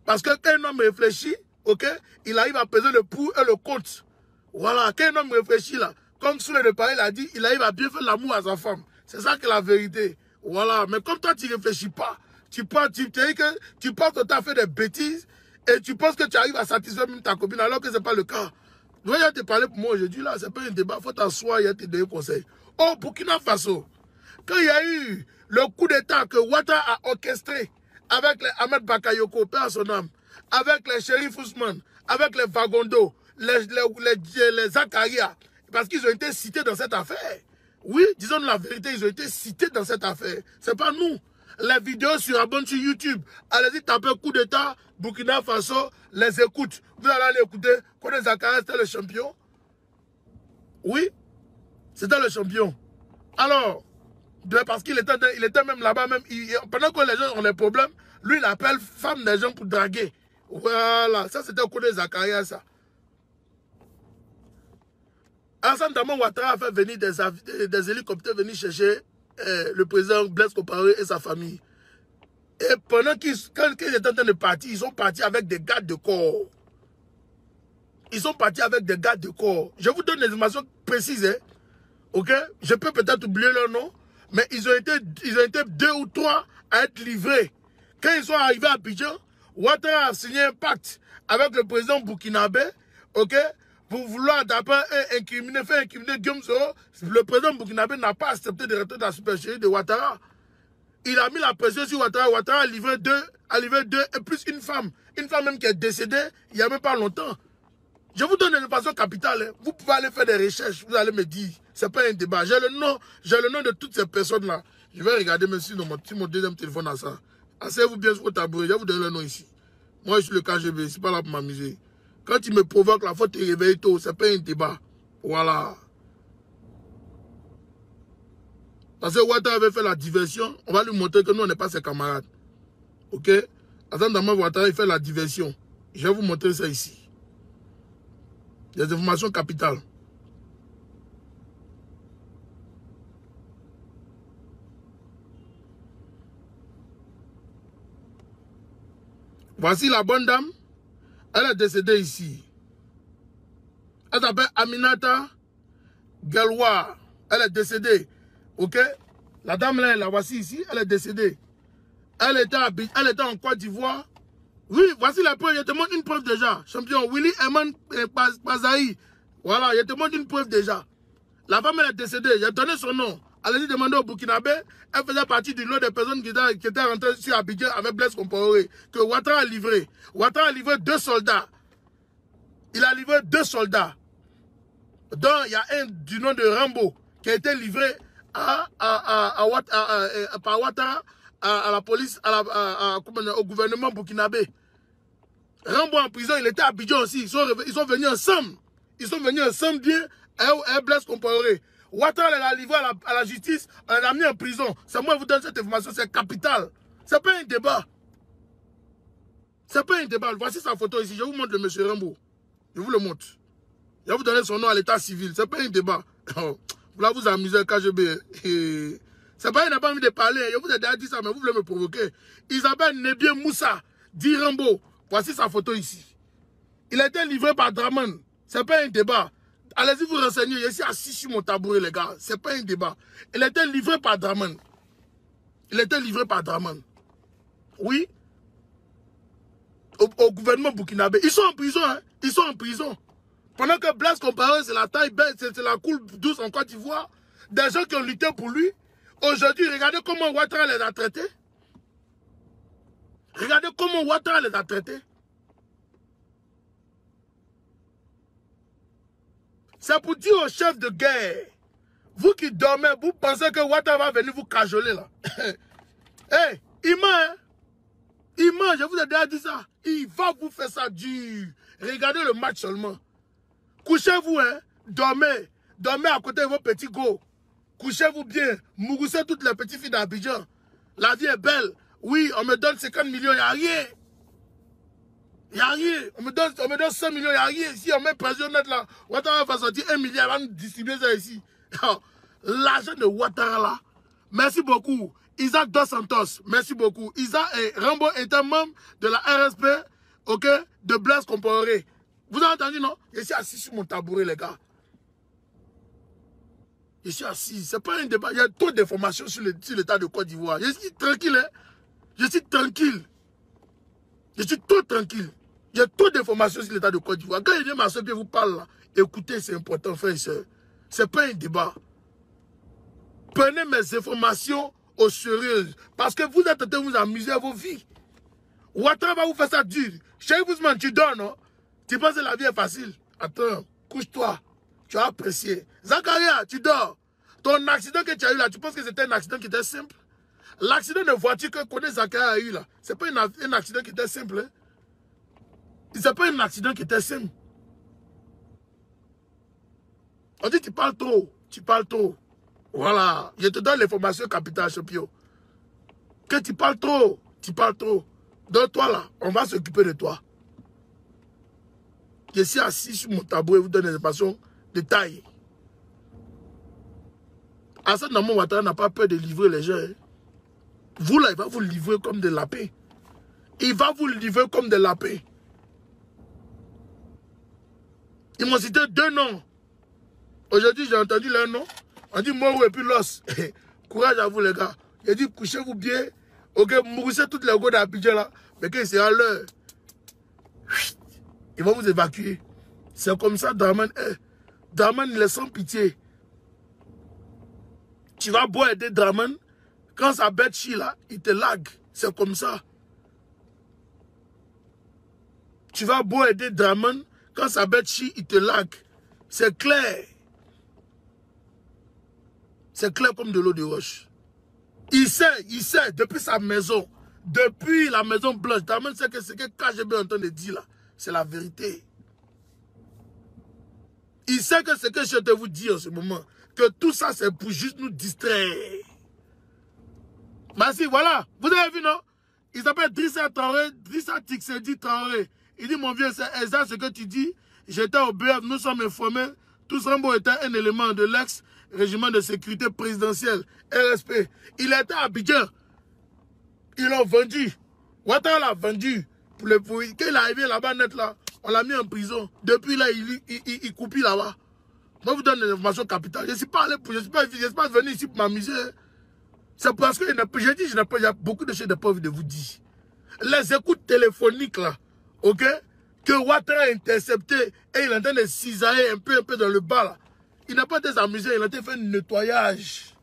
Parce que quand un homme réfléchit, ok, il arrive à peser le pour et le contre. Voilà, quand un homme réfléchit là, comme Souley de Paris l'a dit, il arrive à bien faire l'amour à sa femme. C'est ça que la vérité. Voilà, mais comme toi, tu ne réfléchis pas, tu penses que tu as fait des bêtises et tu penses que tu arrives à satisfaire même ta copine alors que ce n'est pas le cas. Donc, il y a te parler pour moi aujourd'hui là, c'est pas un débat, il faut t'asseoir, il y a te donner conseil. Oh, Burkina Faso, quand il y a eu le coup d'état que Ouattara a orchestré avec les Ahmed Bakayoko, père à son âme, avec les Shérif Ousmane, avec les Vagondo, les Zakaria, parce qu'ils ont été cités dans cette affaire. Oui, disons la vérité, ils ont été cités dans cette affaire. C'est pas nous. Les vidéos sur YouTube, allez-y taper coup d'état, Burkina Faso, les écoute. Vous allez aller écouter, Kone Zakaria, c'était le champion. Oui, c'était le champion. Alors, parce qu'il était même là-bas, pendant que les gens ont des problèmes, lui, il appelle femme des gens pour draguer. Voilà, ça c'était Kone Zakaria, ça. Alassane Dramane Ouattara a fait venir des hélicoptères venir chercher le président Blaise Compaoré et sa famille. Et pendant qu'ils étaient en train de partir, ils sont partis avec des gardes de corps. Ils sont partis avec des gardes de corps. Je vous donne des informations précises. Hein? Ok? Je peux peut-être oublier leur nom, mais ils ont été 2 ou 3 à être livrés. Quand ils sont arrivés à Abidjan, Ouattara a signé un pacte avec le président burkinabé, ok? Pour vouloir d'abord faire incriminer Guillaume Soro. Le président burkinabé n'a pas accepté de rentrer dans la supercherie de Ouattara. Il a mis la pression sur Ouattara. Ouattara a livré 2 et plus une femme. Une femme même qui est décédée il n'y a même pas longtemps. Je vous donne une information capitale. Hein. Vous pouvez aller faire des recherches. Vous allez me dire. Ce n'est pas un débat. J'ai le nom de toutes ces personnes-là. Je vais regarder même sur mon deuxième téléphone à ça. Asseyez-vous bien sur votre tabouret. Je vais vous donner le nom ici. Moi, je suis le KGB. Je ne suis pas là pour m'amuser. Quand il me provoque, la faute te réveille tôt. Ce n'est pas un débat. Voilà. Parce que Ouattara avait fait la diversion. On va lui montrer que nous, on n'est pas ses camarades. Ok? Alassane Dramane Ouattara, il fait la diversion. Je vais vous montrer ça ici. Des informations capitales. Voici la bonne dame. Elle est décédée ici. Elle s'appelle Aminata Galwa. Elle est décédée. Ok? La dame là, la voici ici. Elle est décédée. Elle était en Côte d'Ivoire. Oui, voici la preuve. Je te montre une preuve déjà. Champion Willy Eman Pazaï. Voilà, je te montre une preuve déjà. La femme elle est décédée. J'ai donné son nom. Allez-y demander au Burkinabé. Elle faisait partie du lot des personnes qui étaient rentrées sur Abidjan avec Blaise Compaoré. Que Ouattara a livré. Ouattara a livré 2 soldats. Il a livré 2 soldats. Donc, il y a un du nom de Rambo qui a été livré par Ouattara à la police, au gouvernement burkinabé. Rambo en prison, il était à Abidjan aussi. Ils sont venus ensemble. Ils sont venus ensemble bien à Blaise Compaoré. Ouattara l'a livré à la justice, on l'a mis en prison. C'est moi qui vous donne cette information, c'est capital. C'est pas un débat. C'est pas un débat. Voici sa photo ici. Je vous montre le monsieur Rambo. Je vous le montre. Je vais vous donner son nom à l'état civil. C'est pas un débat. Vous là vous amusez KGB. C'est pas, il n'a pas envie de parler. Je vous ai déjà dit ça, mais vous voulez me provoquer. Isabelle Nebien Moussa, dit Rambo. Voici sa photo ici. Il a été livré par Draman. C'est pas un débat. Allez-y vous renseigner. Je suis assis sur mon tabouret, les gars. C'est pas un débat. Il a été livré par Draman. Il a été livré par Draman. Oui. Au gouvernement burkinabé. Ils sont en prison, hein. Ils sont en prison. Pendant que Blaise Compaoré, c'est la taille belle, c'est la coule douce en Côte d'Ivoire. Des gens qui ont lutté pour lui. Aujourd'hui, regardez comment Ouattara les a traités. Regardez comment Ouattara les a traités. C'est pour dire au chef de guerre, vous qui dormez, vous pensez que Ouattara va venir vous cajoler là. Hey, il ment, hein? Il ment, je vous ai déjà dit ça. Il va vous faire ça dur. Regardez le match seulement. Couchez-vous, hein? Dormez. Dormez à côté de vos petits go. Couchez-vous bien. Mourissez toutes les petites filles d'Abidjan. La vie est belle. Oui, on me donne 50 millions, il n'y a rien. Il n'y a rien. On me donne 100 millions, il n'y a rien. Si on met pression net là, Ouattara va sortir 1 milliard, il va nous distribuer ça ici. L'argent de Ouattara là. Merci beaucoup. Isaac Dos Santos, merci beaucoup. Isaac et Rambo étaient membres de la RSP, ok, de Blaise Compaoré. Vous avez entendu, non? Je suis assis sur mon tabouret, les gars. Je suis assis. Ce n'est pas un débat. Il y a trop d'informations sur l'état de Côte d'Ivoire. Je suis tranquille, hein? Je suis tranquille. Je suis trop tranquille. Il y a trop d'informations sur l'état de Côte d'Ivoire. Quand il vient ma soeur vous parle là, écoutez, c'est important, frère et soeur. Ce n'est pas un débat. Prenez mes informations au sérieux. Parce que vous êtes en train de vous amuser à vos vies. Ouattara va vous faire ça dur. Cheikh Ousmane, tu dors, non? Tu penses que la vie est facile? Attends, couche-toi. Tu as apprécié. Zakaria, tu dors. Ton accident que tu as eu là, tu penses que c'était un accident qui était simple? L'accident de voiture que connaît Zakaria a eu là, c'est pas un accident qui était simple. Hein? C'est pas un accident qui était simple. On dit tu parles trop. Tu parles trop. Voilà. Je te donne l'information capitale, champion. Que tu parles trop. Tu parles trop. Donc toi là, on va s'occuper de toi. Je suis assis sur mon tabouret et vous donne des informations de taille. Assad Namon Ouattara n'a pas peur de livrer les gens. Hein. Vous là, il va vous livrer comme des lapins. Il va vous livrer comme des lapins. Ils m'ont cité 2 noms. Aujourd'hui, j'ai entendu leur nom. On dit Moro et puis Los. Courage à vous les gars. J'ai dit couchez-vous bien. Ok, mourissez toutes les go d'Abidjan là. Mais que c'est à l'heure. Ils vont vous évacuer. C'est comme ça, Draman. Draman, il est sans pitié. Tu vas boire aider Draman. Quand sa bête chie là, il te lag. C'est comme ça. Tu vas boire aider Draman. Quand sa bête chie, il te lag. C'est clair. C'est clair comme de l'eau de roche. Il sait, depuis sa maison. Depuis la maison blanche. Draman sait que ce que KGB est en train de dire là. C'est la vérité. Il sait que ce que je te vous dire en ce moment, que tout ça c'est pour juste nous distraire. Bah si, voilà. Vous avez vu, non? Il s'appelle Drissa Traoré, Drissa Tixedi Traoré. Il dit, mon vieux, c'est exact ce que tu dis. J'étais au BF, nous sommes informés. Tous Rambo était un élément de l'ex-régiment de sécurité présidentielle, RSP. Il était à Abidjan. Ils l'ont vendu. Ouattara l'a vendu. Quand il est arrivé là-bas net là, on l'a mis en prison. Depuis là, il coupille là-bas. Moi, je vous donne des informations capitales. Je ne suis pas allé pour, je suis pas venu ici pour m'amuser. C'est parce que j'ai dit, il y a beaucoup de choses que je n'ai pas envie de vous dire. Les écoutes téléphoniques là, ok, que Ouattara a intercepté et il est en train de cisailler un peu dans le bas là. Il n'a pas été amusé, il a été fait un nettoyage.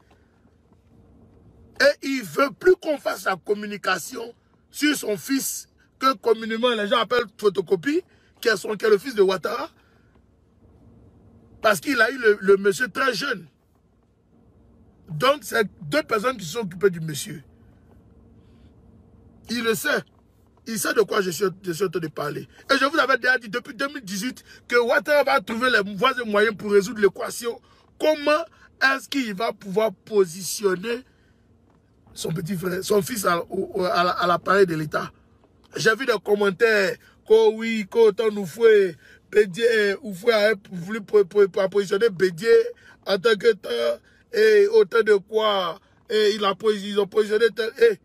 Et il ne veut plus qu'on fasse la communication sur son fils, que communément les gens appellent photocopie, qui est le fils de Ouattara. Parce qu'il a eu le monsieur très jeune. Donc, c'est deux personnes qui sont occupées du monsieur. Il le sait. Il sait de quoi je suis en train de parler. Et je vous avais déjà dit depuis 2018 que Ouattara va trouver les voies et moyens pour résoudre l'équation. Comment est-ce qu'il va pouvoir positionner son petit frère, son fils à l'appareil de l'État? J'ai vu des commentaires que oui, qu'autant nous fait Bédié, ou a voulu positionner Bédié en tant que temps, et autant de quoi, et ils ont positionné tel. Et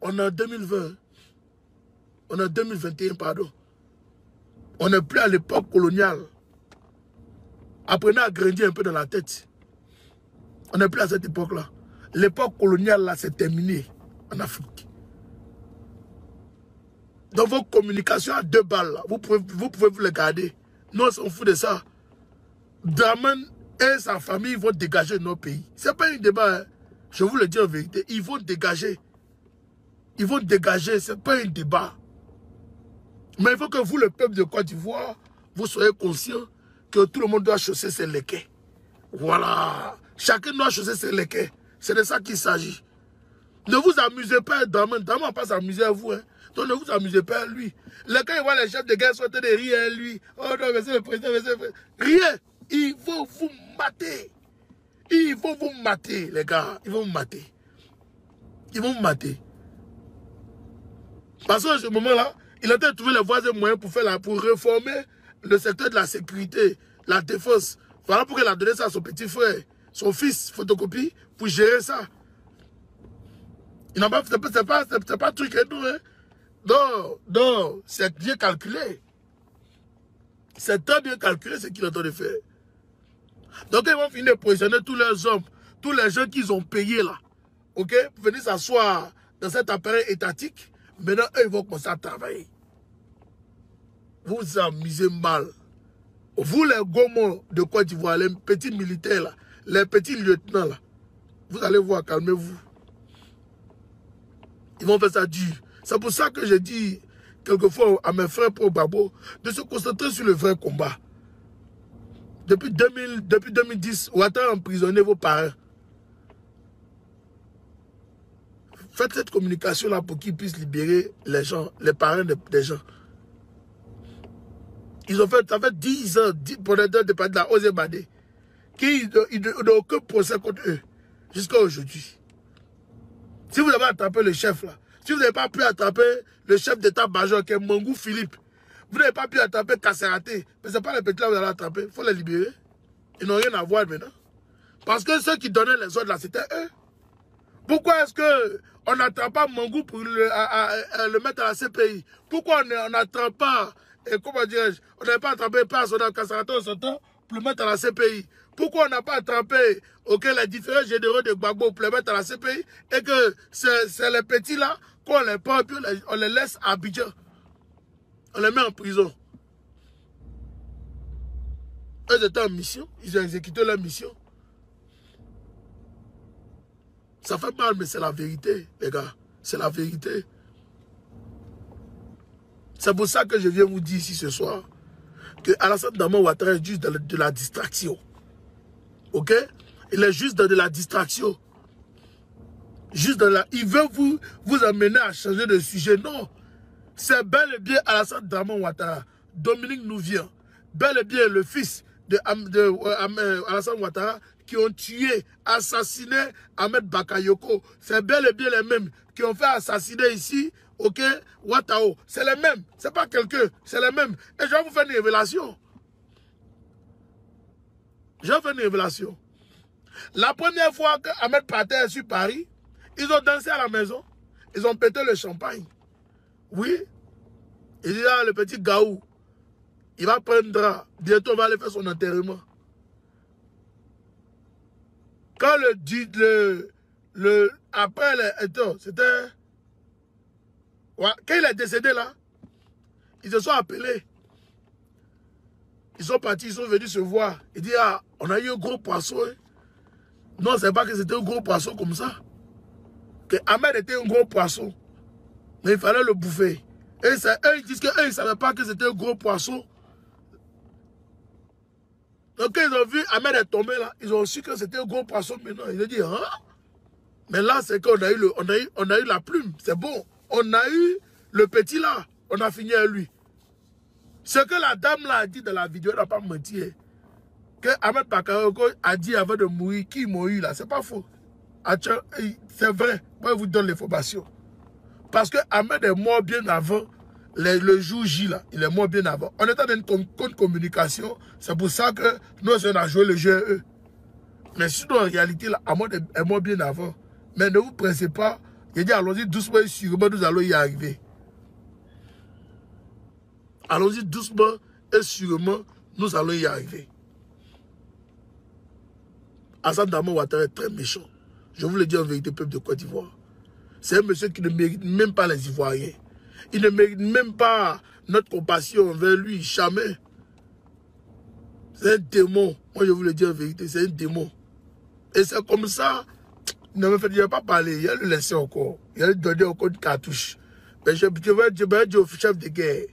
on est en 2020. On est en 2021, pardon. On n'est plus à l'époque coloniale. Apprenez à grandir un peu dans la tête. On n'est plus à cette époque-là. L'époque coloniale, là, c'est terminé en Afrique. Dans vos communications à 2 balles, là, vous pouvez vous les garder. Nous, on s'en fout de ça. Dramane et sa famille vont dégager notre pays. Ce n'est pas un débat, hein. Je vous le dis en vérité. Ils vont dégager. Ils vont dégager, ce n'est pas un débat. Mais il faut que vous, le peuple de Côte d'Ivoire, vous soyez conscient que tout le monde doit chausser ses léquets. Voilà. Chacun doit chausser ses léquets. C'est de ça qu'il s'agit. Ne vous amusez pas à Dramane. Dramane va pas s'amuser à vous. Hein. Donc ne vous amusez pas à lui. Là, quand il voit les chefs de guerre sauter de rire à lui. Oh non, mais c'est le président, mais c'est le président. Rien. Ils vont vous mater. Ils vont vous mater, les gars. Ils vont vous mater. Ils vont vous mater. Parce qu'à ce moment-là, il a trouvé les voies et moyens pour réformer le secteur de la sécurité, la défense. Voilà pourquoi il a donné ça à son petit frère, son fils, photocopie, pour gérer ça. Il n'a pas, c'est pas un truc et tout, hein. Non, c'est bien calculé. C'est très bien calculé ce qu'il est en train de faire. Donc ils vont finir de positionner tous leurs hommes, tous les gens qu'ils ont payés là, ok, pour venir s'asseoir dans cet appareil étatique. Maintenant, eux, ils vont commencer à travailler. Vous vous amusez mal. Vous, les gomons de Côte d'Ivoire, les petits militaires là, les petits lieutenants là, vous allez voir, calmez-vous. Ils vont faire ça dur. C'est pour ça que je dis quelquefois à mes frères pro-Gbagbo de se concentrer sur le vrai combat. Depuis 2010, Ouattara a emprisonné vos parents. Faites cette communication-là pour qu'ils puissent libérer les gens, les parents des gens. Ils ont fait, ça fait 10 ans, pour les deux de la Ozebade, qu'ils n'ont aucun procès contre eux, jusqu'à aujourd'hui. Si vous avez attrapé le chef là, si vous n'avez pas pu attraper le chef d'état-major qui est Mangou Philippe, vous n'avez pas pu attraper Kasseraté, mais ce n'est pas les petits là que vous allez attraper, il faut les libérer. Ils n'ont rien à voir maintenant. Parce que ceux qui donnaient les ordres là, c'était eux. Pourquoi est-ce qu'on n'attrape pas Mangou pour le mettre à la CPI? Pourquoi on n'attrape pas, comment dirais-je, on n'avait pas attrapé pas son Kasseraté en son temps pour le mettre à la CPI? Pourquoi on n'a pas attrapé les différents généraux de Gbagbo pour les mettre à la CPI et que c'est les petits là qu'on les prend et puis on les laisse à Abidjan? On les met en prison. Eux étaient en mission, ils ont exécuté leur mission. Ça fait mal, mais c'est la vérité, les gars. C'est la vérité. C'est pour ça que je viens vous dire ici ce soir que Alassane Dramane Ouattara est juste dans de la distraction. Ok? Il est juste dans de la distraction. Juste dans la... Il veut vous amener à changer de sujet. Non. C'est bel et bien Alassane Dramane Ouattara. Dominique Nouvien. Bel et bien le fils de Alassane Ouattara qui ont tué, assassiné Ahmed Bakayoko. C'est bel et bien les mêmes qui ont fait assassiner ici, ok, Ouattao. C'est les mêmes. C'est pas quelqu'un. C'est les mêmes. Et je vais vous faire une révélation. Je vais faire une révélation. La première fois qu'Ahmed partait sur Paris, ils ont dansé à la maison. Ils ont pété le champagne. Oui, Il dit, ah, le petit Gaou, il va prendre, bientôt on va aller faire son enterrement. Quand après, c'était... Ouais, quand il est décédé là, ils se sont appelés. Ils sont partis, ils sont venus se voir. Il dit, ah, on a eu un gros poisson. Hein. Non, c'est pas que c'était un gros poisson comme ça. Que Ahmed était un gros poisson. Mais il fallait le bouffer. Et eux, ils disent qu'eux, ils ne savaient pas que c'était un gros poisson. Donc, quand ils ont vu Ahmed est tombé là, ils ont su que c'était un gros poisson maintenant. Ils ont dit, hein? Mais là, c'est qu'on a eu la plume. C'est bon. On a eu le petit là. On a fini avec lui. Ce que la dame là a dit dans la vidéo, elle n'a pas menti. Hein. Que Ahmed Bakayoko a dit avant de mourir, qui m'a eu là, c'est pas faux. C'est vrai. Moi, je vous donne l'information. Parce que Ahmed est mort bien avant le jour J là. Il est mort bien avant. On est dans une communication. C'est pour ça que nous, on a joué le jeu eux. Mais sinon, en réalité, là, Ahmed est mort bien avant. Mais ne vous pressez pas. Il dit, allons-y doucement et sûrement, nous allons y arriver. Allons-y doucement et sûrement, nous allons y arriver. Hassan Dramane Ouattara est très méchant. Je vous le dis en vérité, peuple de Côte d'Ivoire. C'est un monsieur qui ne mérite même pas les Ivoiriens. Il ne mérite même pas notre compassion envers lui, jamais. C'est un démon. Moi, je vous le dis en vérité, c'est un démon. Et c'est comme ça, il ne va pas parler, il va le laisser encore. Il va lui donner encore une cartouche. Mais je vais dire au chef de guerre,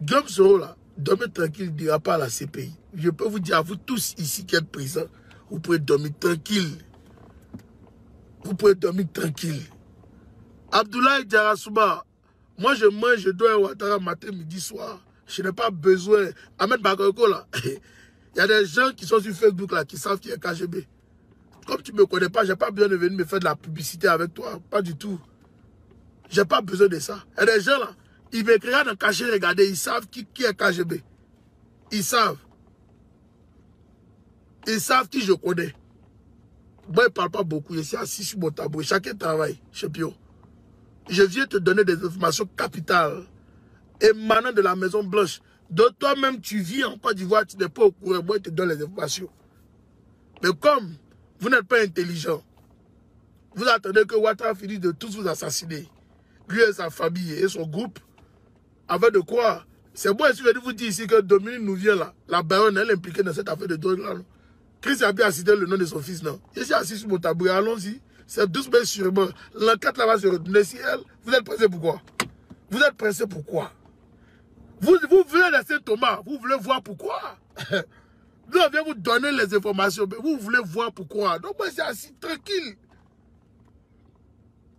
Guillaume Soro, là, dormez tranquille, il ne dira pas à la CPI. Je peux vous dire à vous tous ici qui êtes présents, vous pouvez dormir tranquille. Vous pouvez dormir tranquille. Abdoulaye Diarra-Souba, moi je mange, je dois Ouattara matin, midi, soir. Je n'ai pas besoin. Ahmed Bakayoko là, il y a des gens qui sont sur Facebook là, qui savent qu'il est KGB. Comme tu ne me connais pas, je n'ai pas besoin de venir me faire de la publicité avec toi. Pas du tout. Je n'ai pas besoin de ça. Il y a des gens là, ils m'écrivent dans caché, regardez, ils savent qui est KGB. Ils savent. Ils savent qui je connais. Moi, je ne parle pas beaucoup. Je suis assis sur mon tabouret. Chacun travaille, champion. Je viens te donner des informations capitales émanant de la Maison Blanche. Donc toi-même, tu vis en Côte d'Ivoire, tu n'es pas au courant. Moi, je te donne les informations. Mais comme vous n'êtes pas intelligent, vous attendez que Ouattara finisse de tous vous assassiner. Lui et sa famille et son groupe. Avant de quoi? C'est moi qui vais vous dire ici que Dominique nous vient là. La baronne, elle est impliquée dans cette affaire de drogue là. Chris a bien cité le nom de son fils, non? Je suis assis sur mon tabouret, allons-y. C'est doucement sûrement. L'enquête là va se retourner si elle. Vous êtes pressé pourquoi? Vous êtes pressé pourquoi? Vous voulez laisser Thomas, vous voulez voir pourquoi? Nous, on vient vous donner les informations, mais vous voulez voir pourquoi? Donc moi, je suis assis tranquille.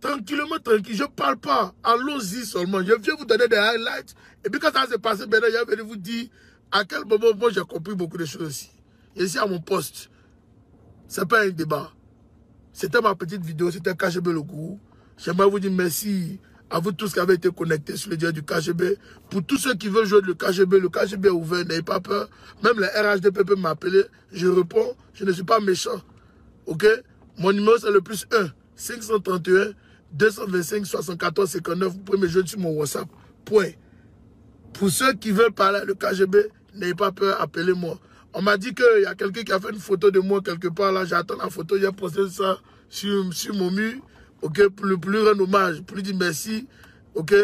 Tranquillement, tranquille. Je ne parle pas. Allons-y seulement. Je viens vous donner des highlights. Et puis quand ça s'est passé, maintenant, je vais vous dire à quel moment moi j'ai compris beaucoup de choses aussi. Je suis à mon poste. Ce n'est pas un débat. C'était ma petite vidéo, c'était KGB le gourou. J'aimerais vous dire merci à vous tous qui avez été connectés sur le direct du KGB. Pour tous ceux qui veulent jouer le KGB est ouvert, n'ayez pas peur. Même les RHDP peuvent m'appeler, je réponds, je ne suis pas méchant. Ok? Mon numéro c'est le +1 531 225 74 59. Vous pouvez me joindre sur mon WhatsApp. Point. Pour ceux qui veulent parler le KGB, n'ayez pas peur, appelez-moi. On m'a dit qu'il y a quelqu'un qui a fait une photo de moi quelque part là. J'attends la photo, j'ai posté ça sur mon mur. Ok, pour le plus rendre hommage, pour lui dire merci. Ok,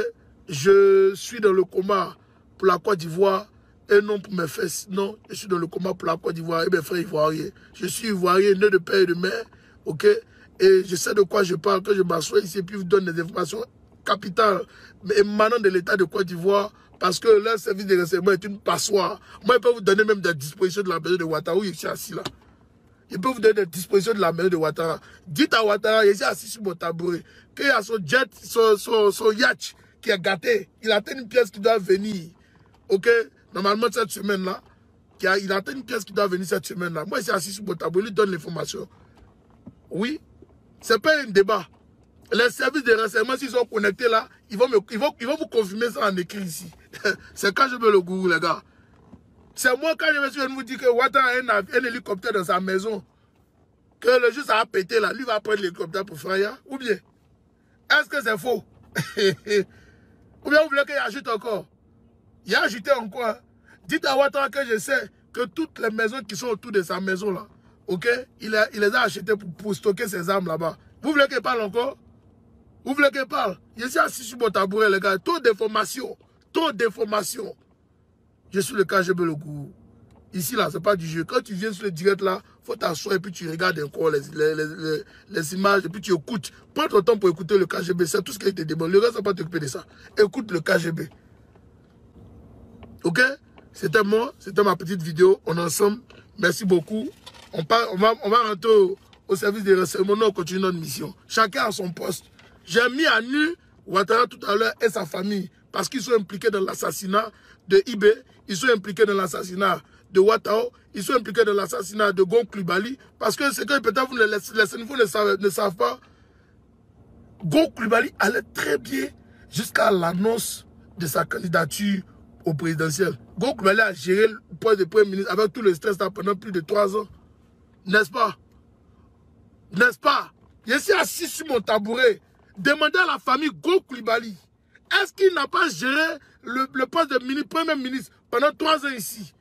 je suis dans le coma pour la Côte d'Ivoire et non pour mes fesses. Non, je suis dans le coma pour la Côte d'Ivoire et mes frères ivoiriens. Je suis ivoirien, né de père et de mère. Ok, et je sais de quoi je parle quand je m'assois ici et puis je vous donne des informations capitales émanant de l'État de Côte d'Ivoire. Parce que leur service de renseignement est une passoire. Moi, je peux vous donner même des dispositions de la maison de Ouattara où je suis assis là. Je peux vous donner des dispositions de la maison de Ouattara. Dites à Ouattara, je suis assis sur mon tabouret, qu'il y a son jet, son yacht qui est gâté. Il attend une pièce qui doit venir. Ok? Normalement, cette semaine-là, il attend une pièce qui doit venir cette semaine-là. Moi, je suis assis sur mon tabouret, il lui donne l'information. Oui, ce n'est pas un débat. Les services de renseignement, s'ils sont connectés là, ils vont vous confirmer ça en écrit ici. C'est quand je veux le gourou, les gars. C'est moi quand je me suis venu vous dire que Ouattara a un hélicoptère dans sa maison. Que le jour ça a pété là, lui va prendre l'hélicoptère pour Fraya. Ou bien, est-ce que c'est faux? Ou bien vous voulez qu'il ajoute encore? Il a ajouté encore. Hein. Dites à Ouattara que je sais que toutes les maisons qui sont autour de sa maison là, ok, il les a achetées pour stocker ses armes là-bas. Vous voulez qu'il parle encore? Vous voulez qu'il parle? Je suis assis sur mon tabouret, les gars. Trop d'informations. Trop d'informations. Je suis le KGB le goût. Ici, là, c'est pas du jeu. Quand tu viens sur le direct, là, il faut t'asseoir et puis tu regardes encore les images et puis tu écoutes. Prends ton temps pour écouter le KGB. C'est tout ce qui te demande. Le reste, ça va pas t'occuper de ça. Écoute le KGB. Ok? C'était moi. C'était ma petite vidéo. On est ensemble. Merci beaucoup. On va rentrer au service des renseignements. On continue notre mission. Chacun a son poste. J'ai mis à nu Ouattara tout à l'heure et sa famille parce qu'ils sont impliqués dans l'assassinat de Ibé, ils sont impliqués dans l'assassinat de Ouattao, ils sont impliqués dans l'assassinat de Gon Coulibaly parce que c'est que peut-être vous ne savent pas. Gon Coulibaly allait très bien jusqu'à l'annonce de sa candidature au présidentiel. Gon Coulibaly a géré le poste de Premier ministre avec tout le stress pendant plus de 3 ans. N'est-ce pas? N'est-ce pas? Je suis assis sur mon tabouret. Demandez à la famille Gon Coulibaly, est-ce qu'il n'a pas géré le poste de Premier ministre pendant 3 ans ici?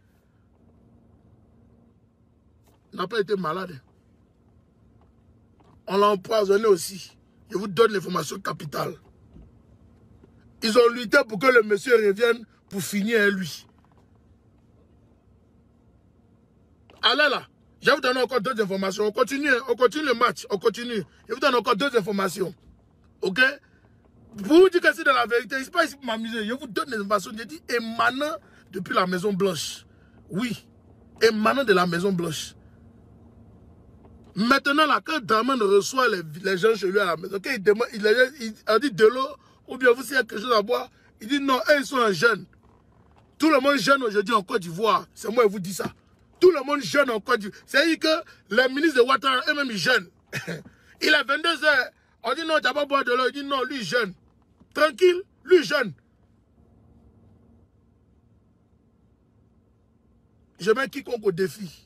Il n'a pas été malade. On l'a empoisonné aussi. Je vous donne l'information capitale. Ils ont lutté pour que le monsieur revienne pour finir à lui. Allez là, je vais vous donner encore 2 informations. On continue le match, on continue. Je vous donne encore 2 informations. Ok? Pour vous dire que c'est de la vérité, c'est pas ici pour m'amuser. Je vous donne des informations. Je dis émanant depuis la Maison Blanche. Oui, émanant de la Maison Blanche. Maintenant, là, quand Draman reçoit les gens chez lui à la maison, quand il a dit de l'eau, ou bien vous savez quelque chose à boire, il dit non, eux, ils sont jeunes. Tout le monde jeune aujourd'hui en Côte d'Ivoire. C'est moi qui vous dis ça. Tout le monde jeune en Côte d'Ivoire. C'est-à-dire que les ministres de Ouattara, eux-mêmes, ils jeûnent. Il est 22 h. On dit non, tu n'as pas boire de l'eau. Il dit non, lui jeune. Tranquille, lui jeune. Je mets quiconque au défi.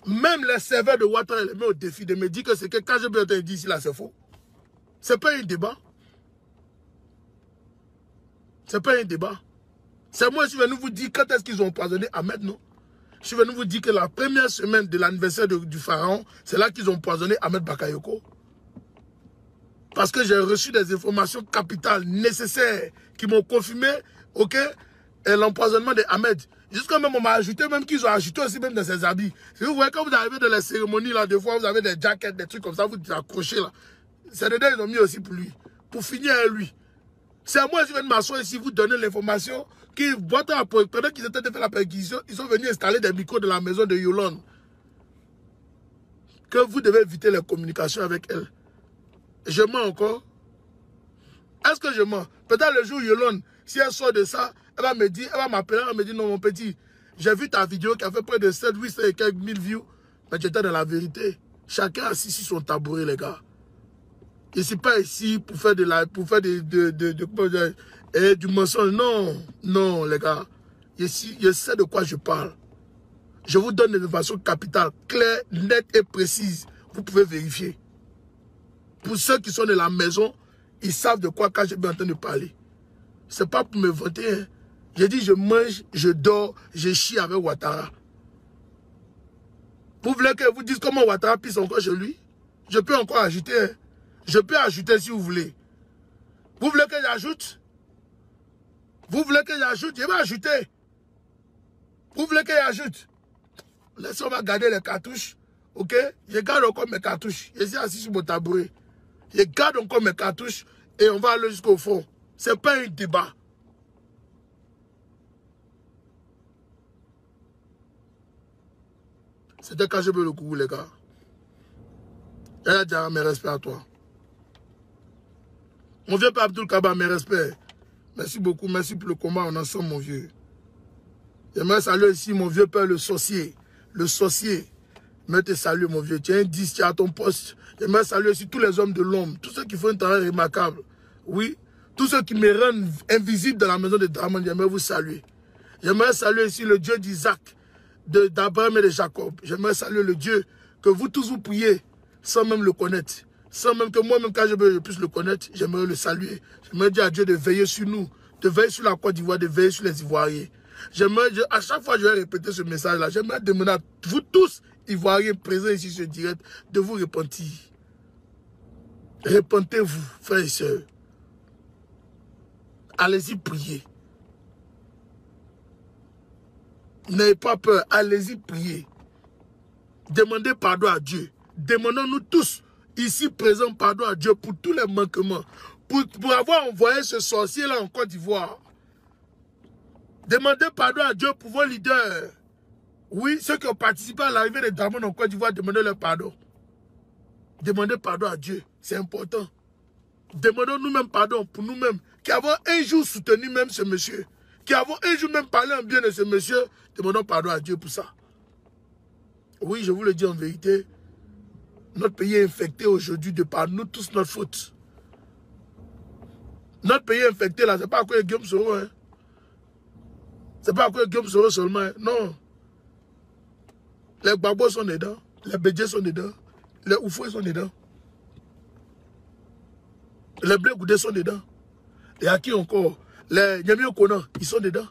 Même les serveurs de Ouattara, ils les mettent au défi de me dire que c'est que KGB dit ici là, c'est faux. Ce n'est pas un débat. Ce n'est pas un débat. C'est moi, je suis venu vous dire quand est-ce qu'ils ont empoisonné Ahmed, non? Je suis venu vous dire que la première semaine de l'anniversaire du pharaon, c'est là qu'ils ont empoisonné Ahmed Bakayoko. Parce que j'ai reçu des informations capitales nécessaires qui m'ont confirmé, ok, l'empoisonnement de Ahmed. Jusqu'à même, on m'a ajouté, même qu'ils ont ajouté aussi même dans ses habits. Si vous voyez, quand vous arrivez dans les cérémonies, là, des fois, vous avez des jackets, des trucs comme ça, vous accrochez là. C'est dedans, ils ont mis aussi pour lui. Pour finir avec lui. C'est à moi, je viens de m'asseoir ici, vous donner l'information. Pendant qu'ils étaient fait la perquisition, ils sont venus installer des micros de la maison de Yolande. Que vous devez éviter les communications avec elle. Je mens encore. Est-ce que je mens? Peut-être le jour où Yolande, si elle sort de ça, elle va me dire, elle va m'appeler, elle va me dire, non mon petit, j'ai vu ta vidéo qui a fait près de 7, 8 et quelques mille views. Mais tu étais dans la vérité. Chacun assis sur son tabouret, les gars. Je ne suis pas ici pour faire du mensonge. Non, non, les gars. Je sais de quoi je parle. Je vous donne des informations capitales, claires, nettes et précises. Vous pouvez vérifier. Pour ceux qui sont de la maison, ils savent de quoi quand je suis en train de parler. Ce n'est pas pour me vanter. Hein. J'ai dit, je mange, je dors, je chie avec Ouattara. Vous voulez que je vous dise comment Ouattara pisse encore chez lui? Je peux encore ajouter. Hein. Je peux ajouter si vous voulez. Vous voulez que j'ajoute? Vous voulez que j'ajoute? Je vais ajouter. Vous voulez que j'ajoute? Laissez-moi va garder les cartouches. Ok? Je garde encore mes cartouches. Je suis assis sur mon tabouret. Je garde encore mes cartouches et on va aller jusqu'au fond. Ce n'est pas un débat. C'était KGB le coup, les gars. Elle a dit mes respects à toi. Mon vieux père Abdul Kaba, mes respects. Merci beaucoup, merci pour le combat, on est ensemble, mon vieux. J'aimerais saluer ici mon vieux père, le sorcier. Le sorcier. Je te salue, mon vieux. Tu es un 10, tu es à ton poste. J'aimerais saluer aussi tous les hommes de l'homme, tous ceux qui font un travail remarquable. Oui, tous ceux qui me rendent invisible dans la maison de Draman, j'aimerais vous saluer. J'aimerais saluer ici le Dieu d'Isaac, d'Abraham et de Jacob. J'aimerais saluer le Dieu que vous tous vous priez sans même le connaître. Sans même que moi-même, quand je puisse le connaître, j'aimerais le saluer. J'aimerais dire à Dieu de veiller sur nous, de veiller sur la Côte d'Ivoire, de veiller sur les Ivoiriens. À chaque fois, je vais répéter ce message-là. J'aimerais demander à vous tous, Ivoiriens présents ici sur direct, de vous repentir. Repentez-vous, frères et sœurs. Allez-y prier. N'ayez pas peur, allez-y prier. Demandez pardon à Dieu. Demandons-nous tous, ici présents, pardon à Dieu pour tous les manquements. Pour avoir envoyé ce sorcier-là en Côte d'Ivoire. Demandez pardon à Dieu pour vos leaders. Oui, ceux qui ont participé à l'arrivée des Dramane en Côte d'Ivoire, demandez leur pardon. Demandez pardon à Dieu, c'est important. Demandons nous-mêmes pardon pour nous-mêmes, qui avons un jour soutenu même ce monsieur, qui avons un jour même parlé en bien de ce monsieur, demandons pardon à Dieu pour ça. Oui, je vous le dis en vérité, notre pays est infecté aujourd'hui de par nous tous notre faute. Notre pays est infecté là, c'est pas à cause de Guillaume Soro, hein. C'est pas à cause de Guillaume Soro seulement, hein. Non. Les Gbagbo sont dedans, les Bédié sont dedans, les Oufoué sont dedans. Les Blé Goudé sont dedans. Et à qui encore? Les Nyamio Kona, ils sont dedans.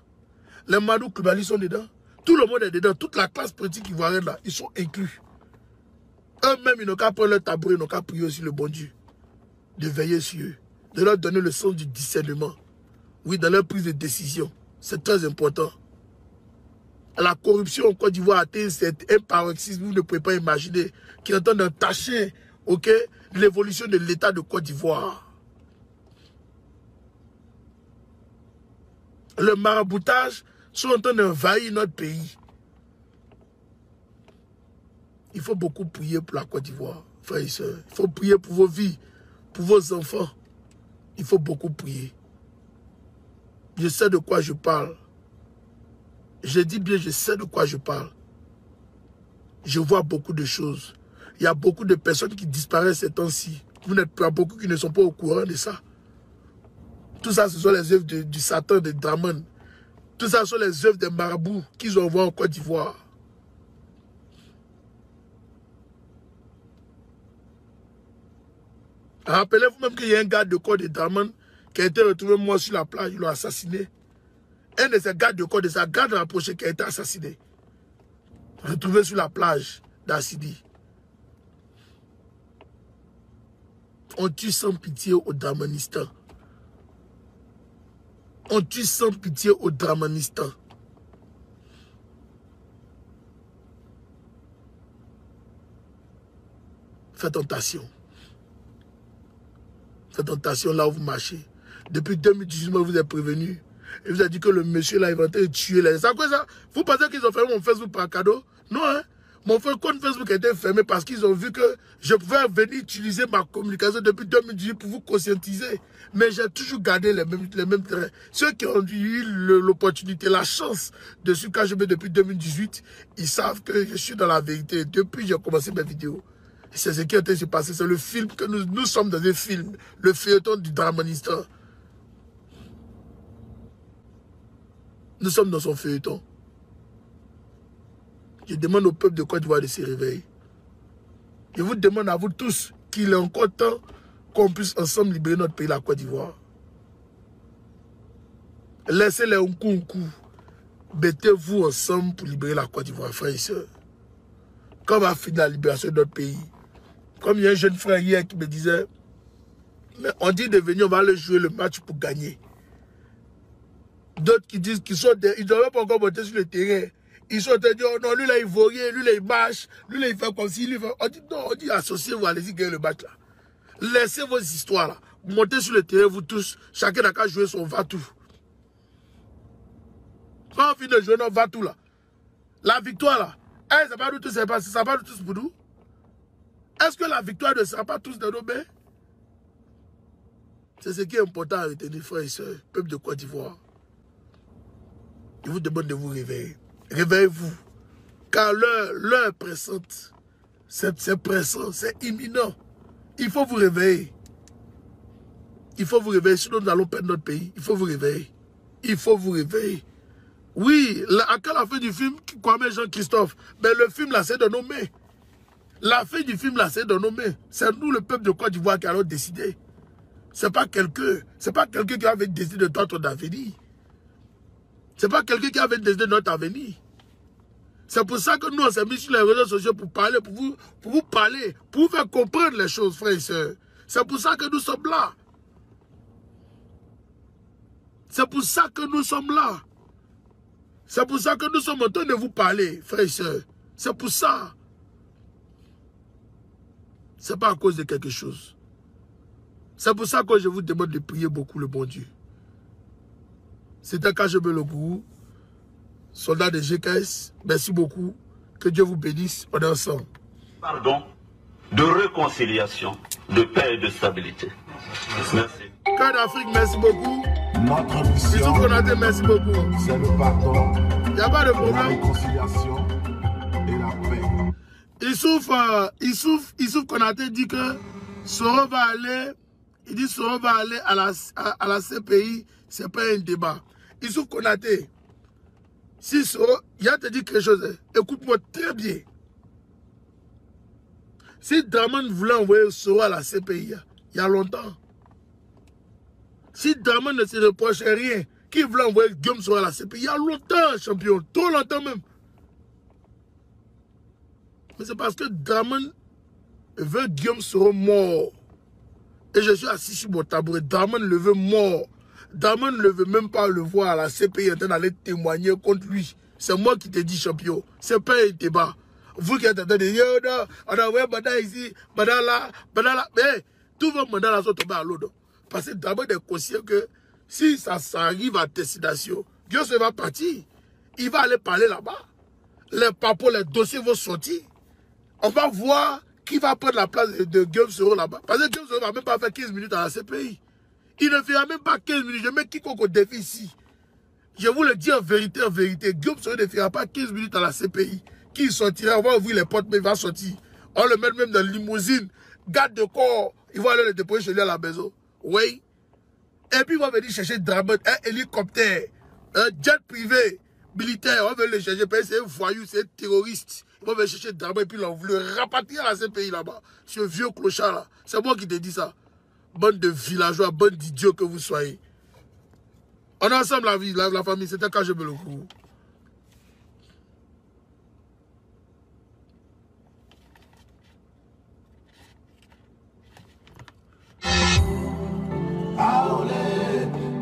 Les Madou Kubali sont dedans. Tout le monde est dedans. Toute la classe politique ivoirienne là, ils sont inclus. Eux-mêmes, ils n'ont qu'à prendre leur tabouret, ils n'ont qu'à prier aussi le bon Dieu. De veiller sur eux. De leur donner le sens du discernement. Oui, dans leur prise de décision. C'est très important. La corruption en Côte d'Ivoire a atteint un paroxysme, vous ne pouvez pas imaginer, qui est en train d'entacher l'évolution de l'État de Côte d'Ivoire. Le maraboutage sont en train d'envahir notre pays. Il faut beaucoup prier pour la Côte d'Ivoire, frères et sœurs. Il faut prier pour vos vies, pour vos enfants. Il faut beaucoup prier. Je sais de quoi je parle. Je dis bien, je sais de quoi je parle. Je vois beaucoup de choses. Il y a beaucoup de personnes qui disparaissent ces temps-ci. Vous n'êtes pas beaucoup qui ne sont pas au courant de ça. Tout ça, ce sont les œuvres du Satan, de Dramane. Tout ça, ce sont les œuvres des marabouts qu'ils ont envoyés en Côte d'Ivoire. Rappelez-vous même qu'il y a un garde de corps de Dramane qui a été retrouvé mort sur la plage, ils l'ont assassiné. Un de ces gardes de corps, de sa garde rapprochée qui a été assassiné. Retrouvé sur la plage d'Assidi. On tue sans pitié au Dramanistan. On tue sans pitié au Dramanistan. Faites attention. Faites attention là où vous marchez. Depuis 2018, vous êtes prévenu. Et vous avez dit que le monsieur là, il va te tuer. C'est quoi ça? Vous pensez qu'ils ont fermé mon Facebook par cadeau? Non, hein? Mon compte Facebook a été fermé parce qu'ils ont vu que je pouvais venir utiliser ma communication depuis 2018 pour vous conscientiser. Mais j'ai toujours gardé les mêmes traits. Ceux qui ont eu l'opportunité, la chance de suivre KGB depuis 2018, ils savent que je suis dans la vérité. Depuis que j'ai commencé mes vidéos. C'est ce qui est en train de se passer. C'est le film que nous sommes dans un film. Le feuilleton du Dramanistan. Nous sommes dans son feuilleton. Je demande au peuple de Côte d'Ivoire de se réveiller. Je vous demande à vous tous qu'il est encore temps qu'on puisse ensemble libérer notre pays, la Côte d'Ivoire. Laissez les Nkunku. Mettez-vous ensemble pour libérer la Côte d'Ivoire, frères et sœurs. Quand on va finir la libération de notre pays, comme il y a un jeune frère hier qui me disait, mais on dit de venir, on va aller jouer le match pour gagner. D'autres qui disent qu'ils sont ils ne doivent pas encore monter sur le terrain. Ils sont en train de dire, oh non, lui là il vaut rien, lui là il marche, lui là il fait comme si, lui fait... On dit non, on dit associez-vous, allez-y gagner le match là. Laissez vos histoires là. Montez sur le terrain, vous tous, chacun n'a qu'à jouer son va-tout. Quand on finit de jouer notre va-tout là, la victoire là, hey, ça va nous tous, ça va nous tous pour nous. Est-ce que la victoire ne sera pas tous dans nos mains? C'est ce qui est important à retenir, frères et sœurs, peuple de Côte d'Ivoire. Je vous demande de vous réveiller. Réveillez-vous. Car l'heure est pressante. C'est pressant, c'est imminent. Il faut vous réveiller. Il faut vous réveiller, sinon nous allons perdre notre pays. Il faut vous réveiller. Il faut vous réveiller. Oui, à la fin du film, Kwame Jean-Christophe, mais le film là, c'est dans nos mains. La fin du film là, c'est dans nos mains. C'est nous, le peuple de Côte d'Ivoire, qui allons décider. C'est pas quelqu'un qui avait décidé de notre avenir. C'est pas quelqu'un qui avait décidé de notre avenir. C'est pour ça que nous, on s'est mis sur les réseaux sociaux pour parler, pour vous parler, pour vous faire comprendre les choses, frères et sœurs. C'est pour ça que nous sommes là. C'est pour ça que nous sommes là. C'est pour ça que nous sommes en train de vous parler, frères et sœurs. C'est pour ça. Ce n'est pas à cause de quelque chose. C'est pour ça que je vous demande de prier beaucoup le bon Dieu. C'était KGB le gourou, soldat de GKS. Merci beaucoup. Que Dieu vous bénisse. On est ensemble. Pardon, de réconciliation, de paix et de stabilité. Merci. Cœur d'Afrique, merci beaucoup. Notre mission, merci beaucoup. C'est le pardon, il n'y a pas de problème. la réconciliation et la paix. Issouf Konaté dit que Soro va aller, il dit Soro va aller à la CPI, c'est pas un débat. Issouf Konaté, si Soro, il a te dit quelque chose, écoute-moi très bien. Si Draman voulait envoyer Soro à la CPI, il y a longtemps, si Draman ne se reprochait rien, qui voulait envoyer Guillaume Soro à la CPI, il y a longtemps, champion, trop longtemps même. Mais c'est parce que Draman veut Guillaume Soro mort. Et je suis assis sur mon tabouret. Draman le veut mort. Draman ne veut même pas le voir à la CPI en train d'aller témoigner contre lui. C'est moi qui te dis, champion. C'est pas un débat. Vous qui êtes en train de dire, on a envoyé Bada ici, Bada là. Mais tous vos mandats là sont tombés à l'eau. Parce que Draman est conscient que si ça arrive à destination, Guillaume Soro va partir. Il va aller parler là-bas. Les papos, les dossiers vont sortir. On va voir qui va prendre la place de Guillaume Soro là-bas. Parce que Guillaume Soro ne va même pas faire 15 minutes à la CPI. Il ne fera même pas 15 minutes. Je mets quiconque au défi ici. Je vous le dis en vérité, Guillaume Soro ne fera pas 15 minutes à la CPI. Qui sortira, on va ouvrir les portes, mais il va sortir. On le met même dans la limousine. Garde de corps. Il va aller le déposer chez lui à la maison. Oui. Et puis il va venir chercher Draman, un hélicoptère, un jet privé, militaire. On va le chercher. C'est un voyou, c'est un terroriste. On va chercher Draman et puis le rapatrier à la CPI là-bas. Ce vieux clochard là. C'est moi qui te dis ça. Bande de villageois, bande d'idiots que vous soyez. On est ensemble la famille. C'était quand je me le cours.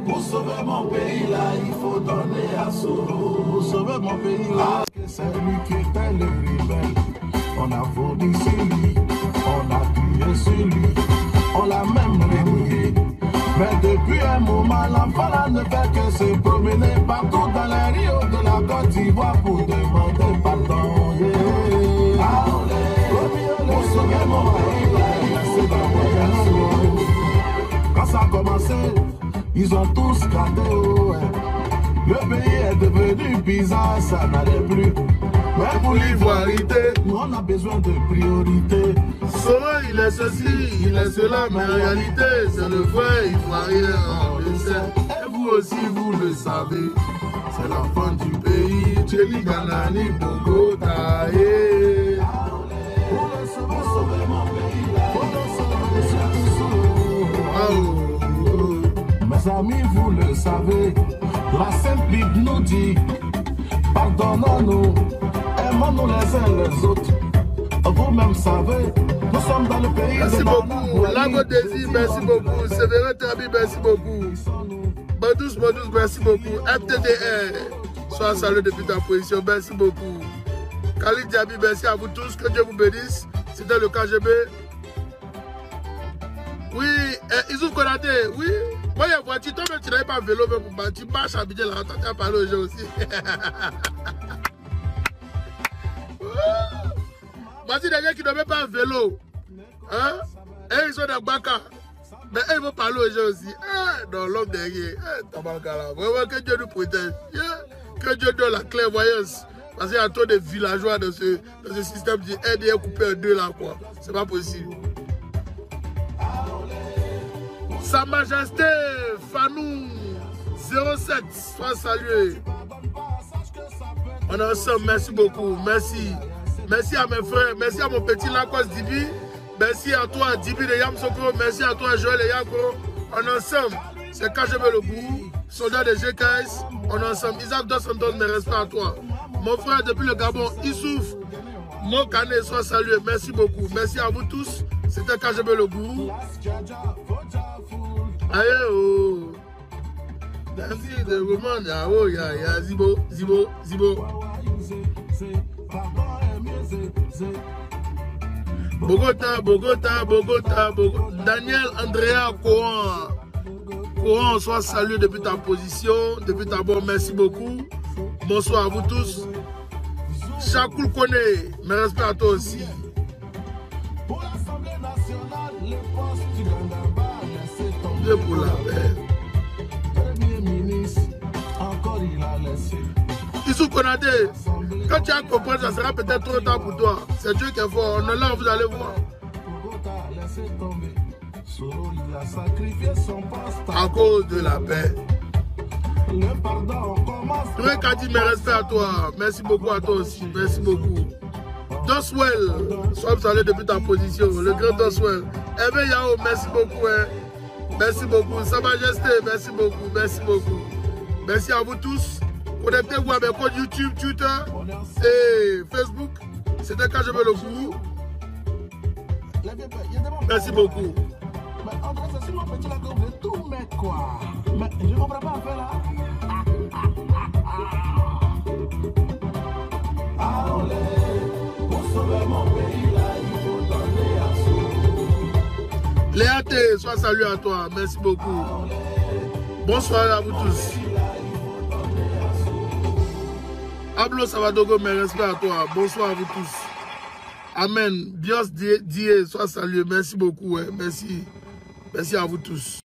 Pour sauver mon pays là, il faut donner à Soro. Pour sauver mon pays là, c'est lui qui était le rebelle. On a volé sur lui, on a tué sur lui, on l'a même renié. Mais depuis un moment, l'enfant là ne fait que se promener partout dans les rios de la Côte d'Ivoire pour demander pardon. Pour sauver mon pays là, c'est dans mon Soro. Quand ça a commencé, ils ont tous gardé, ouais. Le pays est devenu bizarre, ça n'allait plus. Mais pour l'ivoirité, nous on a besoin de priorité. Soro, il est ceci, il est cela, mais en réalité, c'est le vrai ivoirien, on le sait. Et vous aussi, vous le savez. C'est l'enfant du pays, Tchéli Ganani, Bogota, Pour le sauver mon pays là, pour le sauver Soro. Mes amis, vous le savez, la Sainte Bible nous dit, pardonnons-nous, aimons-nous les uns les autres. Vous-même savez, nous sommes dans le pays merci de beaucoup. Lago Désir, merci beaucoup. Sévérin Trabi, merci beaucoup. Badous, merci beaucoup. FTDR, sois salué depuis ta position, merci beaucoup. Khalid Diaby, merci à vous tous. Que Dieu vous bénisse. C'était le KGB. Oui, Issouf Konaté, oui. Moi, il y a voiture, toi-même, tu n'avais pas vélo, mais tu marches à Bidjan, là, tu as parlé aux gens aussi. Voici des gens qui n'avaient pas un vélo. Hein? Et ils sont dans Baka. Mais ils vont parler aux gens aussi. Dans l'homme derrière. Vraiment, que Dieu nous protège. Que Dieu donne la clairvoyance. Parce qu'il y a trop de villageois dans ce système de RDR coupé en deux là, quoi. C'est pas possible. Sa Majesté Fanou 07, sois salué. On est ensemble, merci beaucoup, merci. Merci à mes frères, merci à mon petit Lakos Dibi. Merci à toi Dibi de Yamsoko, merci à toi Joël et Yako. On est ensemble. C'est KGB le goût. Soldat de GKS. On est ensemble. Isaac Dos Santos, mes respects à toi. Mon frère depuis le Gabon, Issouf. Mon canet soit salué. Merci beaucoup. Merci à vous tous. C'était KGB le goût. Aïe oh. Merci de roman. Oh ya Zibo. Bogota. Daniel Andrea Coran, soit salué depuis ta position, depuis ta bonne. Merci beaucoup. Bonsoir à vous tous. Chakoul Kone, mes respects à toi aussi. Dieu pour la paix. Issou Konate, quand tu as compris, ça sera peut-être trop tard pour toi. C'est Dieu qui est fort. On est là, vous allez voir. À cause de la paix. Toi, Kadi, mes respects à toi. Merci beaucoup à toi aussi. Merci beaucoup. Doswell, sois salué depuis ta position. Le grand Doswell. Ebe Yao, merci beaucoup. Hein. Merci beaucoup. Sa Majesté, merci beaucoup. Merci à vous tous. Connectez-vous avec code YouTube, Twitter et Facebook. C'était KGB le goût. Merci beaucoup. Mais André, c'est si mon petit là que vous voulez tout mettre quoi. Mais je ne comprends pas à faire là. Allez, pour sauver mon pays là, il faut donner à soi. Léaté, sois salué à toi. Merci beaucoup. Bonsoir à vous tous. Ablo Savadogo, mes respects à toi. Bonsoir à vous tous. Amen. Bios Die, sois salué. Merci beaucoup. Merci. Merci à vous tous.